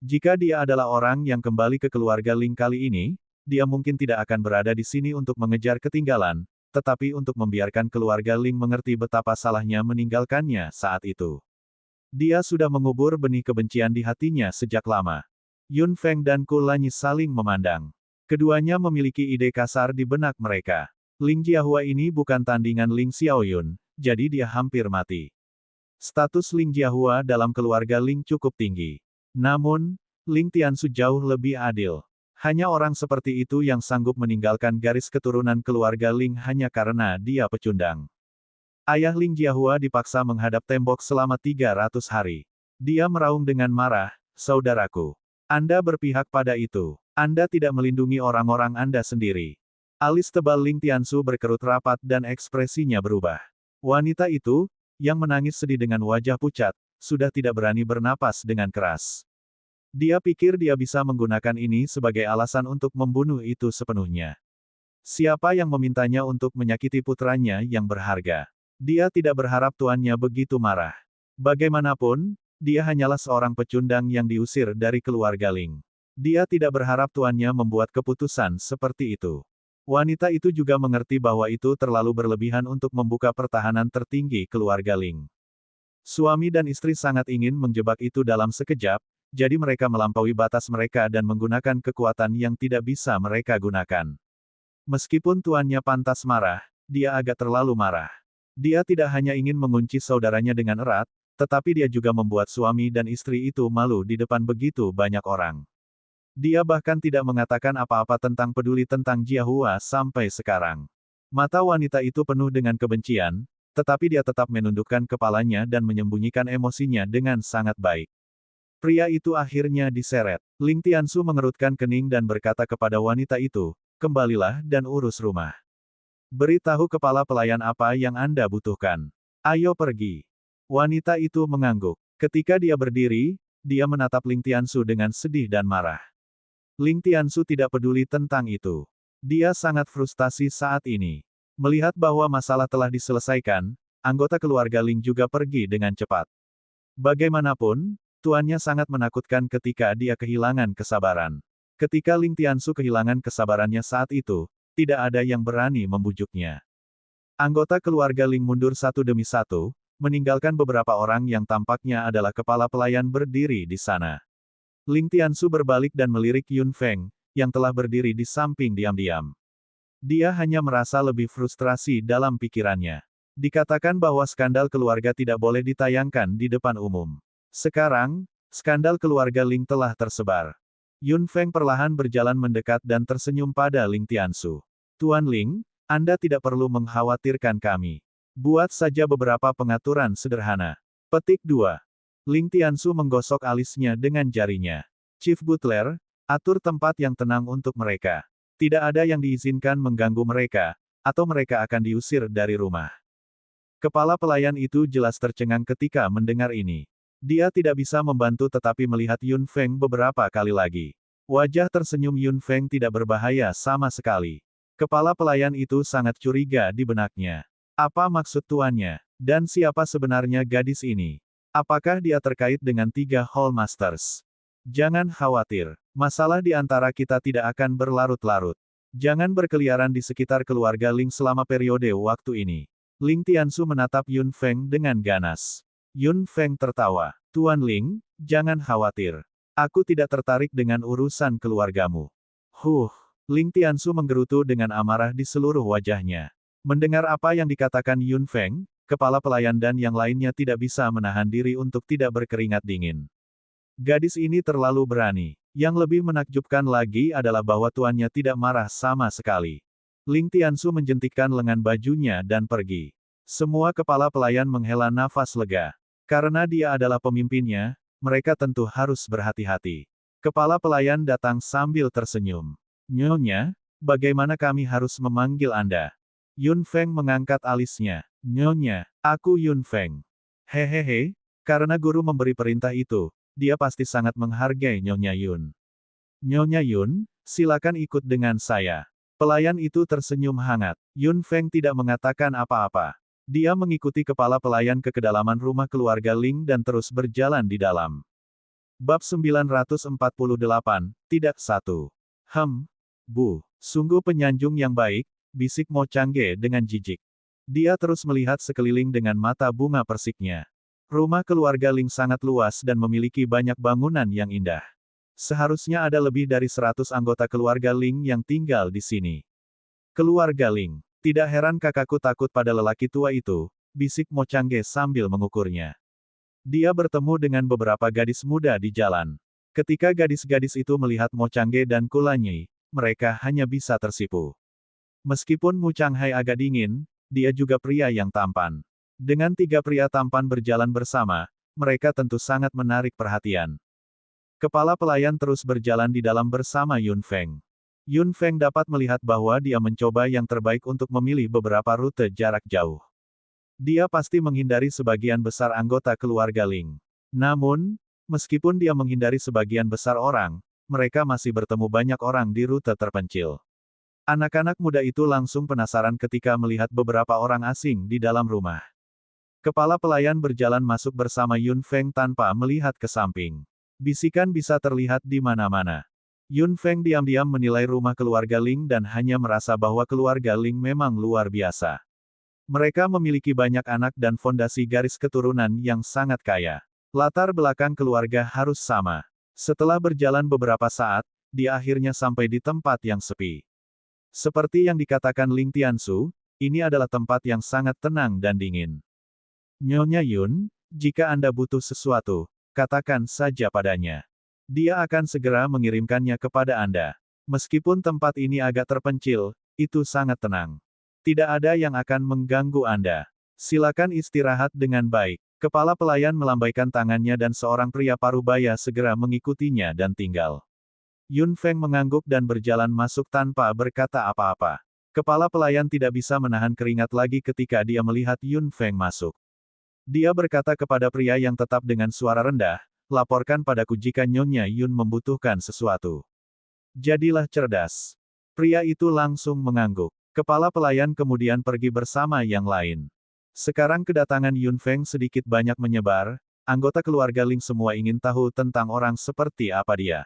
Jika dia adalah orang yang kembali ke keluarga Ling kali ini, dia mungkin tidak akan berada di sini untuk mengejar ketinggalan, tetapi untuk membiarkan keluarga Ling mengerti betapa salahnya meninggalkannya saat itu. Dia sudah mengubur benih kebencian di hatinya sejak lama. Yun Feng dan Kulanyi saling memandang. Keduanya memiliki ide kasar di benak mereka. Ling Jiahua ini bukan tandingan Ling Xiaoyun, jadi dia hampir mati. Status Ling Jiahua dalam keluarga Ling cukup tinggi. Namun, Ling Tiansu jauh lebih adil. Hanya orang seperti itu yang sanggup meninggalkan garis keturunan keluarga Ling hanya karena dia pecundang. Ayah Ling Jiahua dipaksa menghadap tembok selama 300 hari. Dia meraung dengan marah, "Saudaraku. Anda berpihak pada itu. Anda tidak melindungi orang-orang Anda sendiri." Alis tebal Ling Tiansu berkerut rapat dan ekspresinya berubah. Wanita itu, yang menangis sedih dengan wajah pucat, sudah tidak berani bernapas dengan keras. Dia pikir dia bisa menggunakan ini sebagai alasan untuk membunuh itu sepenuhnya. Siapa yang memintanya untuk menyakiti putranya yang berharga? Dia tidak berharap tuannya begitu marah. Bagaimanapun, dia hanyalah seorang pecundang yang diusir dari keluarga Ling. Dia tidak berharap tuannya membuat keputusan seperti itu. Wanita itu juga mengerti bahwa itu terlalu berlebihan untuk membuka pertahanan tertinggi keluarga Ling. Suami dan istri sangat ingin menjebak itu dalam sekejap, jadi mereka melampaui batas mereka dan menggunakan kekuatan yang tidak bisa mereka gunakan. Meskipun tuannya pantas marah, dia agak terlalu marah. Dia tidak hanya ingin mengunci saudaranya dengan erat, tetapi dia juga membuat suami dan istri itu malu di depan begitu banyak orang. Dia bahkan tidak mengatakan apa-apa tentang peduli tentang Jiahua sampai sekarang. Mata wanita itu penuh dengan kebencian, tetapi dia tetap menundukkan kepalanya dan menyembunyikan emosinya dengan sangat baik. Pria itu akhirnya diseret. Ling Tiansu mengerutkan kening dan berkata kepada wanita itu, "Kembalilah dan urus rumah. Beritahu kepala pelayan apa yang Anda butuhkan. Ayo pergi." Wanita itu mengangguk. Ketika dia berdiri, dia menatap Ling Tiansu dengan sedih dan marah. Ling Tiansu tidak peduli tentang itu. Dia sangat frustasi saat ini. Melihat bahwa masalah telah diselesaikan, anggota keluarga Ling juga pergi dengan cepat. Bagaimanapun, tuannya sangat menakutkan ketika dia kehilangan kesabaran. Ketika Ling Tiansu kehilangan kesabarannya saat itu, tidak ada yang berani membujuknya. Anggota keluarga Ling mundur satu demi satu, meninggalkan beberapa orang yang tampaknya adalah kepala pelayan berdiri di sana. Ling Tiansu berbalik dan melirik Yun Feng, yang telah berdiri di samping diam-diam. Dia hanya merasa lebih frustrasi dalam pikirannya. Dikatakan bahwa skandal keluarga tidak boleh ditayangkan di depan umum. Sekarang, skandal keluarga Ling telah tersebar. Yun Feng perlahan berjalan mendekat dan tersenyum pada Ling Tiansu. "Tuan Ling, Anda tidak perlu mengkhawatirkan kami. Buat saja beberapa pengaturan sederhana." Petik 2. Ling Tiansu menggosok alisnya dengan jarinya. "Chief Butler, atur tempat yang tenang untuk mereka. Tidak ada yang diizinkan mengganggu mereka, atau mereka akan diusir dari rumah." Kepala pelayan itu jelas tercengang ketika mendengar ini. Dia tidak bisa membantu tetapi melihat Yun Feng beberapa kali lagi. Wajah tersenyum Yun Feng tidak berbahaya sama sekali. Kepala pelayan itu sangat curiga di benaknya. Apa maksud tuannya? Dan siapa sebenarnya gadis ini? Apakah dia terkait dengan 3 Hall Masters? Jangan khawatir. Masalah di antara kita tidak akan berlarut-larut. Jangan berkeliaran di sekitar keluarga Ling selama periode waktu ini. Ling Tiansu menatap Yun Feng dengan ganas. Yun Feng tertawa. Tuan Ling, jangan khawatir. Aku tidak tertarik dengan urusan keluargamu. Ling Tiansu menggerutu dengan amarah di seluruh wajahnya. Mendengar apa yang dikatakan Yun Feng, kepala pelayan dan yang lainnya tidak bisa menahan diri untuk tidak berkeringat dingin. Gadis ini terlalu berani. Yang lebih menakjubkan lagi adalah bahwa tuannya tidak marah sama sekali. Ling Tiansu menjentikkan lengan bajunya dan pergi. Semua kepala pelayan menghela nafas lega. Karena dia adalah pemimpinnya, mereka tentu harus berhati-hati. Kepala pelayan datang sambil tersenyum. Nyonya, bagaimana kami harus memanggil Anda? Yun Feng mengangkat alisnya. Nyonya, aku Yun Feng. Hehehe, karena guru memberi perintah itu, dia pasti sangat menghargai Nyonya Yun. Nyonya Yun, silakan ikut dengan saya. Pelayan itu tersenyum hangat. Yun Feng tidak mengatakan apa-apa. Dia mengikuti kepala pelayan ke kedalaman rumah keluarga Ling dan terus berjalan di dalam. Bab 948, tidak satu. Bu, sungguh penyanjung yang baik, bisik Mo Changge dengan jijik. Dia terus melihat sekeliling dengan mata bunga persiknya. Rumah keluarga Ling sangat luas dan memiliki banyak bangunan yang indah. Seharusnya ada lebih dari 100 anggota keluarga Ling yang tinggal di sini. Keluarga Ling. Tidak heran kakakku takut pada lelaki tua itu, bisik Mo Changge sambil mengukurnya. Dia bertemu dengan beberapa gadis muda di jalan. Ketika gadis-gadis itu melihat Mo Changge dan Kulanyi, mereka hanya bisa tersipu. Meskipun Mu Changhai agak dingin, dia juga pria yang tampan. Dengan 3 pria tampan berjalan bersama, mereka tentu sangat menarik perhatian. Kepala pelayan terus berjalan di dalam bersama Yun Feng. Yun Feng dapat melihat bahwa dia mencoba yang terbaik untuk memilih beberapa rute jarak jauh. Dia pasti menghindari sebagian besar anggota keluarga Ling. Namun, meskipun dia menghindari sebagian besar orang, mereka masih bertemu banyak orang di rute terpencil. Anak-anak muda itu langsung penasaran ketika melihat beberapa orang asing di dalam rumah. Kepala pelayan berjalan masuk bersama Yun Feng tanpa melihat ke samping. Bisikan bisa terlihat di mana-mana. Yun Feng diam-diam menilai rumah keluarga Ling dan hanya merasa bahwa keluarga Ling memang luar biasa. Mereka memiliki banyak anak dan fondasi garis keturunan yang sangat kaya. Latar belakang keluarga harus sama. Setelah berjalan beberapa saat, dia akhirnya sampai di tempat yang sepi. Seperti yang dikatakan Ling Tiansu, ini adalah tempat yang sangat tenang dan dingin. Nyonya Yun, jika Anda butuh sesuatu, katakan saja padanya. Dia akan segera mengirimkannya kepada Anda. Meskipun tempat ini agak terpencil, itu sangat tenang. Tidak ada yang akan mengganggu Anda. Silakan istirahat dengan baik. Kepala pelayan melambaikan tangannya dan seorang pria parubaya segera mengikutinya dan tinggal. Yun Feng mengangguk dan berjalan masuk tanpa berkata apa-apa. Kepala pelayan tidak bisa menahan keringat lagi ketika dia melihat Yun Feng masuk. Dia berkata kepada pria yang tetap dengan suara rendah, laporkan padaku jika Nyonya Yun membutuhkan sesuatu. Jadilah cerdas. Pria itu langsung mengangguk. Kepala pelayan kemudian pergi bersama yang lain. Sekarang kedatangan Yun Feng sedikit banyak menyebar, anggota keluarga Ling semua ingin tahu tentang orang seperti apa dia.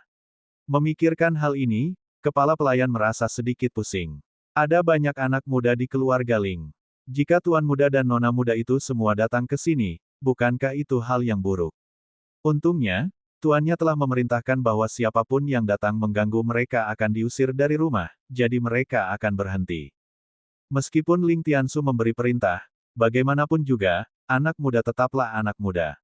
Memikirkan hal ini, kepala pelayan merasa sedikit pusing. Ada banyak anak muda di keluarga Ling. Jika tuan muda dan nona muda itu semua datang ke sini, bukankah itu hal yang buruk? Untungnya, tuannya telah memerintahkan bahwa siapapun yang datang mengganggu mereka akan diusir dari rumah, jadi mereka akan berhenti. Meskipun Ling Tiansu memberi perintah, bagaimanapun juga, anak muda tetaplah anak muda.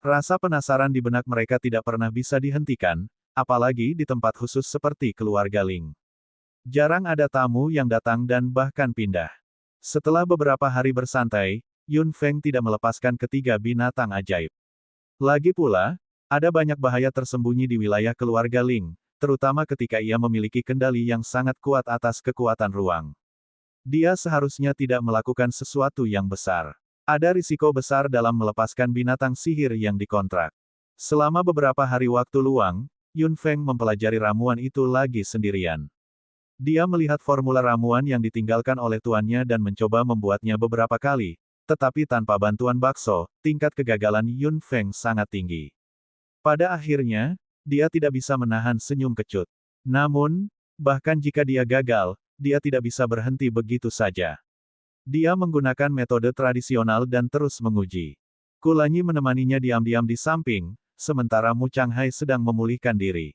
Rasa penasaran di benak mereka tidak pernah bisa dihentikan, apalagi di tempat khusus seperti keluarga Ling. Jarang ada tamu yang datang dan bahkan pindah. Setelah beberapa hari bersantai, Yun Feng tidak melepaskan ketiga binatang ajaib. Lagi pula, ada banyak bahaya tersembunyi di wilayah keluarga Ling, terutama ketika ia memiliki kendali yang sangat kuat atas kekuatan ruang. Dia seharusnya tidak melakukan sesuatu yang besar. Ada risiko besar dalam melepaskan binatang sihir yang dikontrak. Selama beberapa hari waktu luang, Yun Feng mempelajari ramuan itu lagi sendirian. Dia melihat formula ramuan yang ditinggalkan oleh tuannya dan mencoba membuatnya beberapa kali, tetapi tanpa bantuan bakso, tingkat kegagalan Yun Feng sangat tinggi. Pada akhirnya, dia tidak bisa menahan senyum kecut. Namun, Bahkan jika dia gagal, dia tidak bisa berhenti begitu saja. Dia menggunakan metode tradisional dan terus menguji. Kulanyi menemaninya diam-diam di samping, sementara Mu Changhai sedang memulihkan diri.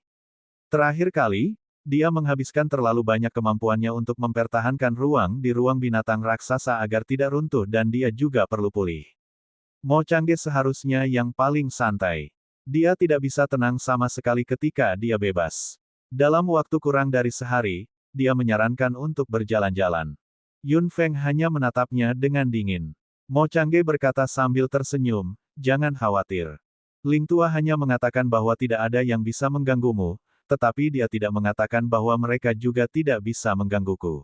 Terakhir kali, dia menghabiskan terlalu banyak kemampuannya untuk mempertahankan ruang di ruang binatang raksasa agar tidak runtuh dan dia juga perlu pulih. Mo Changge seharusnya yang paling santai. Dia tidak bisa tenang sama sekali ketika dia bebas. Dalam waktu kurang dari sehari, dia menyarankan untuk berjalan-jalan. Yun Feng hanya menatapnya dengan dingin. Mo Changge berkata sambil tersenyum, "Jangan khawatir. Ling Tua hanya mengatakan bahwa tidak ada yang bisa mengganggumu, tetapi dia tidak mengatakan bahwa mereka juga tidak bisa menggangguku.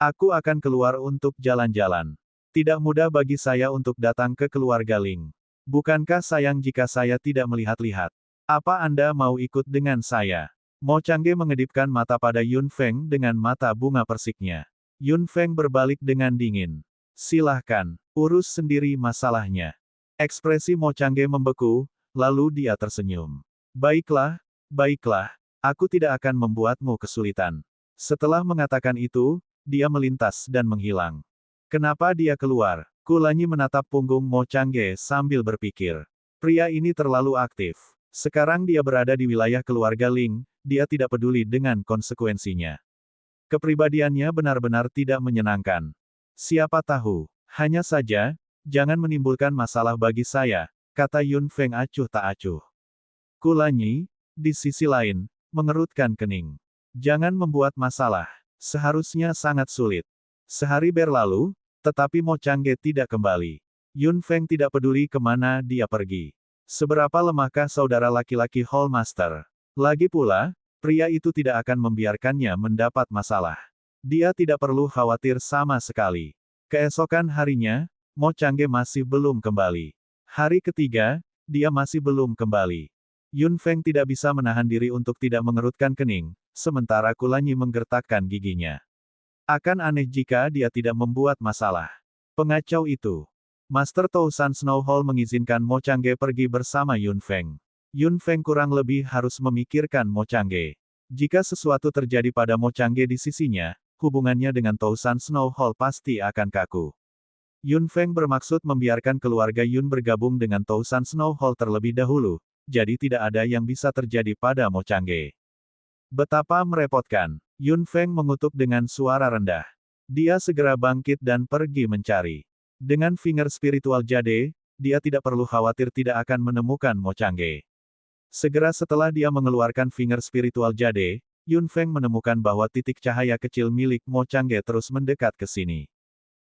Aku akan keluar untuk jalan-jalan. Tidak mudah bagi saya untuk datang ke keluarga Ling. Bukankah sayang jika saya tidak melihat-lihat? Apa Anda mau ikut dengan saya?" Mo Changge mengedipkan mata pada Yun Feng dengan mata bunga persiknya. Yun Feng berbalik dengan dingin. "Silahkan, urus sendiri masalahnya." Ekspresi Mo Changge membeku, lalu dia tersenyum. "Baiklah, baiklah, aku tidak akan membuatmu kesulitan." Setelah mengatakan itu, dia melintas dan menghilang. Kenapa dia keluar? Kulanyi menatap punggung Mo Changge sambil berpikir. Pria ini terlalu aktif. Sekarang dia berada di wilayah keluarga Ling, dia tidak peduli dengan konsekuensinya. Kepribadiannya benar-benar tidak menyenangkan. Siapa tahu, hanya saja, jangan menimbulkan masalah bagi saya, kata Yun Feng acuh tak acuh. Kulanyi, di sisi lain, mengerutkan kening. Jangan membuat masalah. Seharusnya sangat sulit. Sehari berlalu, tetapi Mo Changge tidak kembali. Yun Feng tidak peduli kemana dia pergi. Seberapa lemahkah saudara laki-laki Hallmaster? Lagi pula, pria itu tidak akan membiarkannya mendapat masalah. Dia tidak perlu khawatir sama sekali. Keesokan harinya, Mo Changge masih belum kembali. Hari ketiga, dia masih belum kembali. Yun Feng tidak bisa menahan diri untuk tidak mengerutkan kening, sementara Kulanyi menggertakkan giginya. Akan aneh jika dia tidak membuat masalah. Pengacau itu. Master Tousan Snow Hall mengizinkan Mo Changge pergi bersama Yun Feng. Yun Feng kurang lebih harus memikirkan Mo Changge. Jika sesuatu terjadi pada Mo Changge di sisinya, hubungannya dengan Tousan Snow Hall pasti akan kaku. Yun Feng bermaksud membiarkan keluarga Yun bergabung dengan Tousan Snow Hall terlebih dahulu, jadi tidak ada yang bisa terjadi pada Mo Changge. Betapa merepotkan. Yun Feng mengutuk dengan suara rendah. Dia segera bangkit dan pergi mencari. Dengan finger spiritual jade, dia tidak perlu khawatir tidak akan menemukan Mo Changge. Segera setelah dia mengeluarkan finger spiritual jade, Yun Feng menemukan bahwa titik cahaya kecil milik Mo Changge terus mendekat ke sini.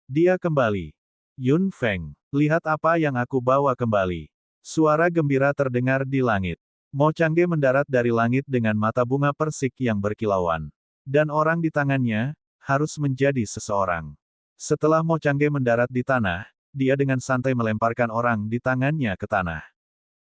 Dia kembali. "Yun Feng, lihat apa yang aku bawa kembali." Suara gembira terdengar di langit. Mo Changge mendarat dari langit dengan mata bunga persik yang berkilauan. Dan orang di tangannya, harus menjadi seseorang. Setelah Mo Changge mendarat di tanah, dia dengan santai melemparkan orang di tangannya ke tanah.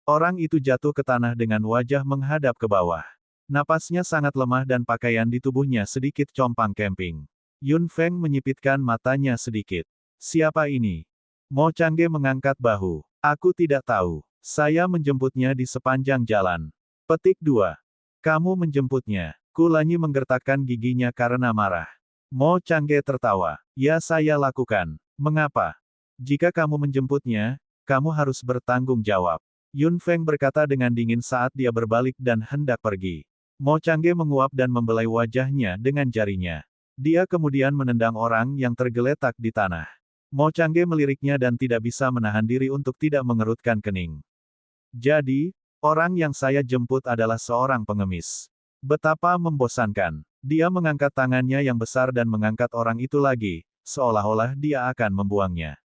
Orang itu jatuh ke tanah dengan wajah menghadap ke bawah. Napasnya sangat lemah dan pakaian di tubuhnya sedikit compang-camping. Yun Feng menyipitkan matanya sedikit. "Siapa ini?" Mo Changge mengangkat bahu. "Aku tidak tahu. Saya menjemputnya di sepanjang jalan." Petik 2. "Kamu menjemputnya?" Kulanyi menggertakkan giginya karena marah. Mo Changge tertawa. "Ya saya lakukan. Mengapa? Jika kamu menjemputnya, kamu harus bertanggung jawab." Yun Feng berkata dengan dingin saat dia berbalik dan hendak pergi. Mo Changge menguap dan membelai wajahnya dengan jarinya. Dia kemudian menendang orang yang tergeletak di tanah. Mo Changge meliriknya dan tidak bisa menahan diri untuk tidak mengerutkan kening. "Jadi, orang yang saya jemput adalah seorang pengemis. Betapa membosankan." Dia mengangkat tangannya yang besar dan mengangkat orang itu lagi, seolah-olah dia akan membuangnya.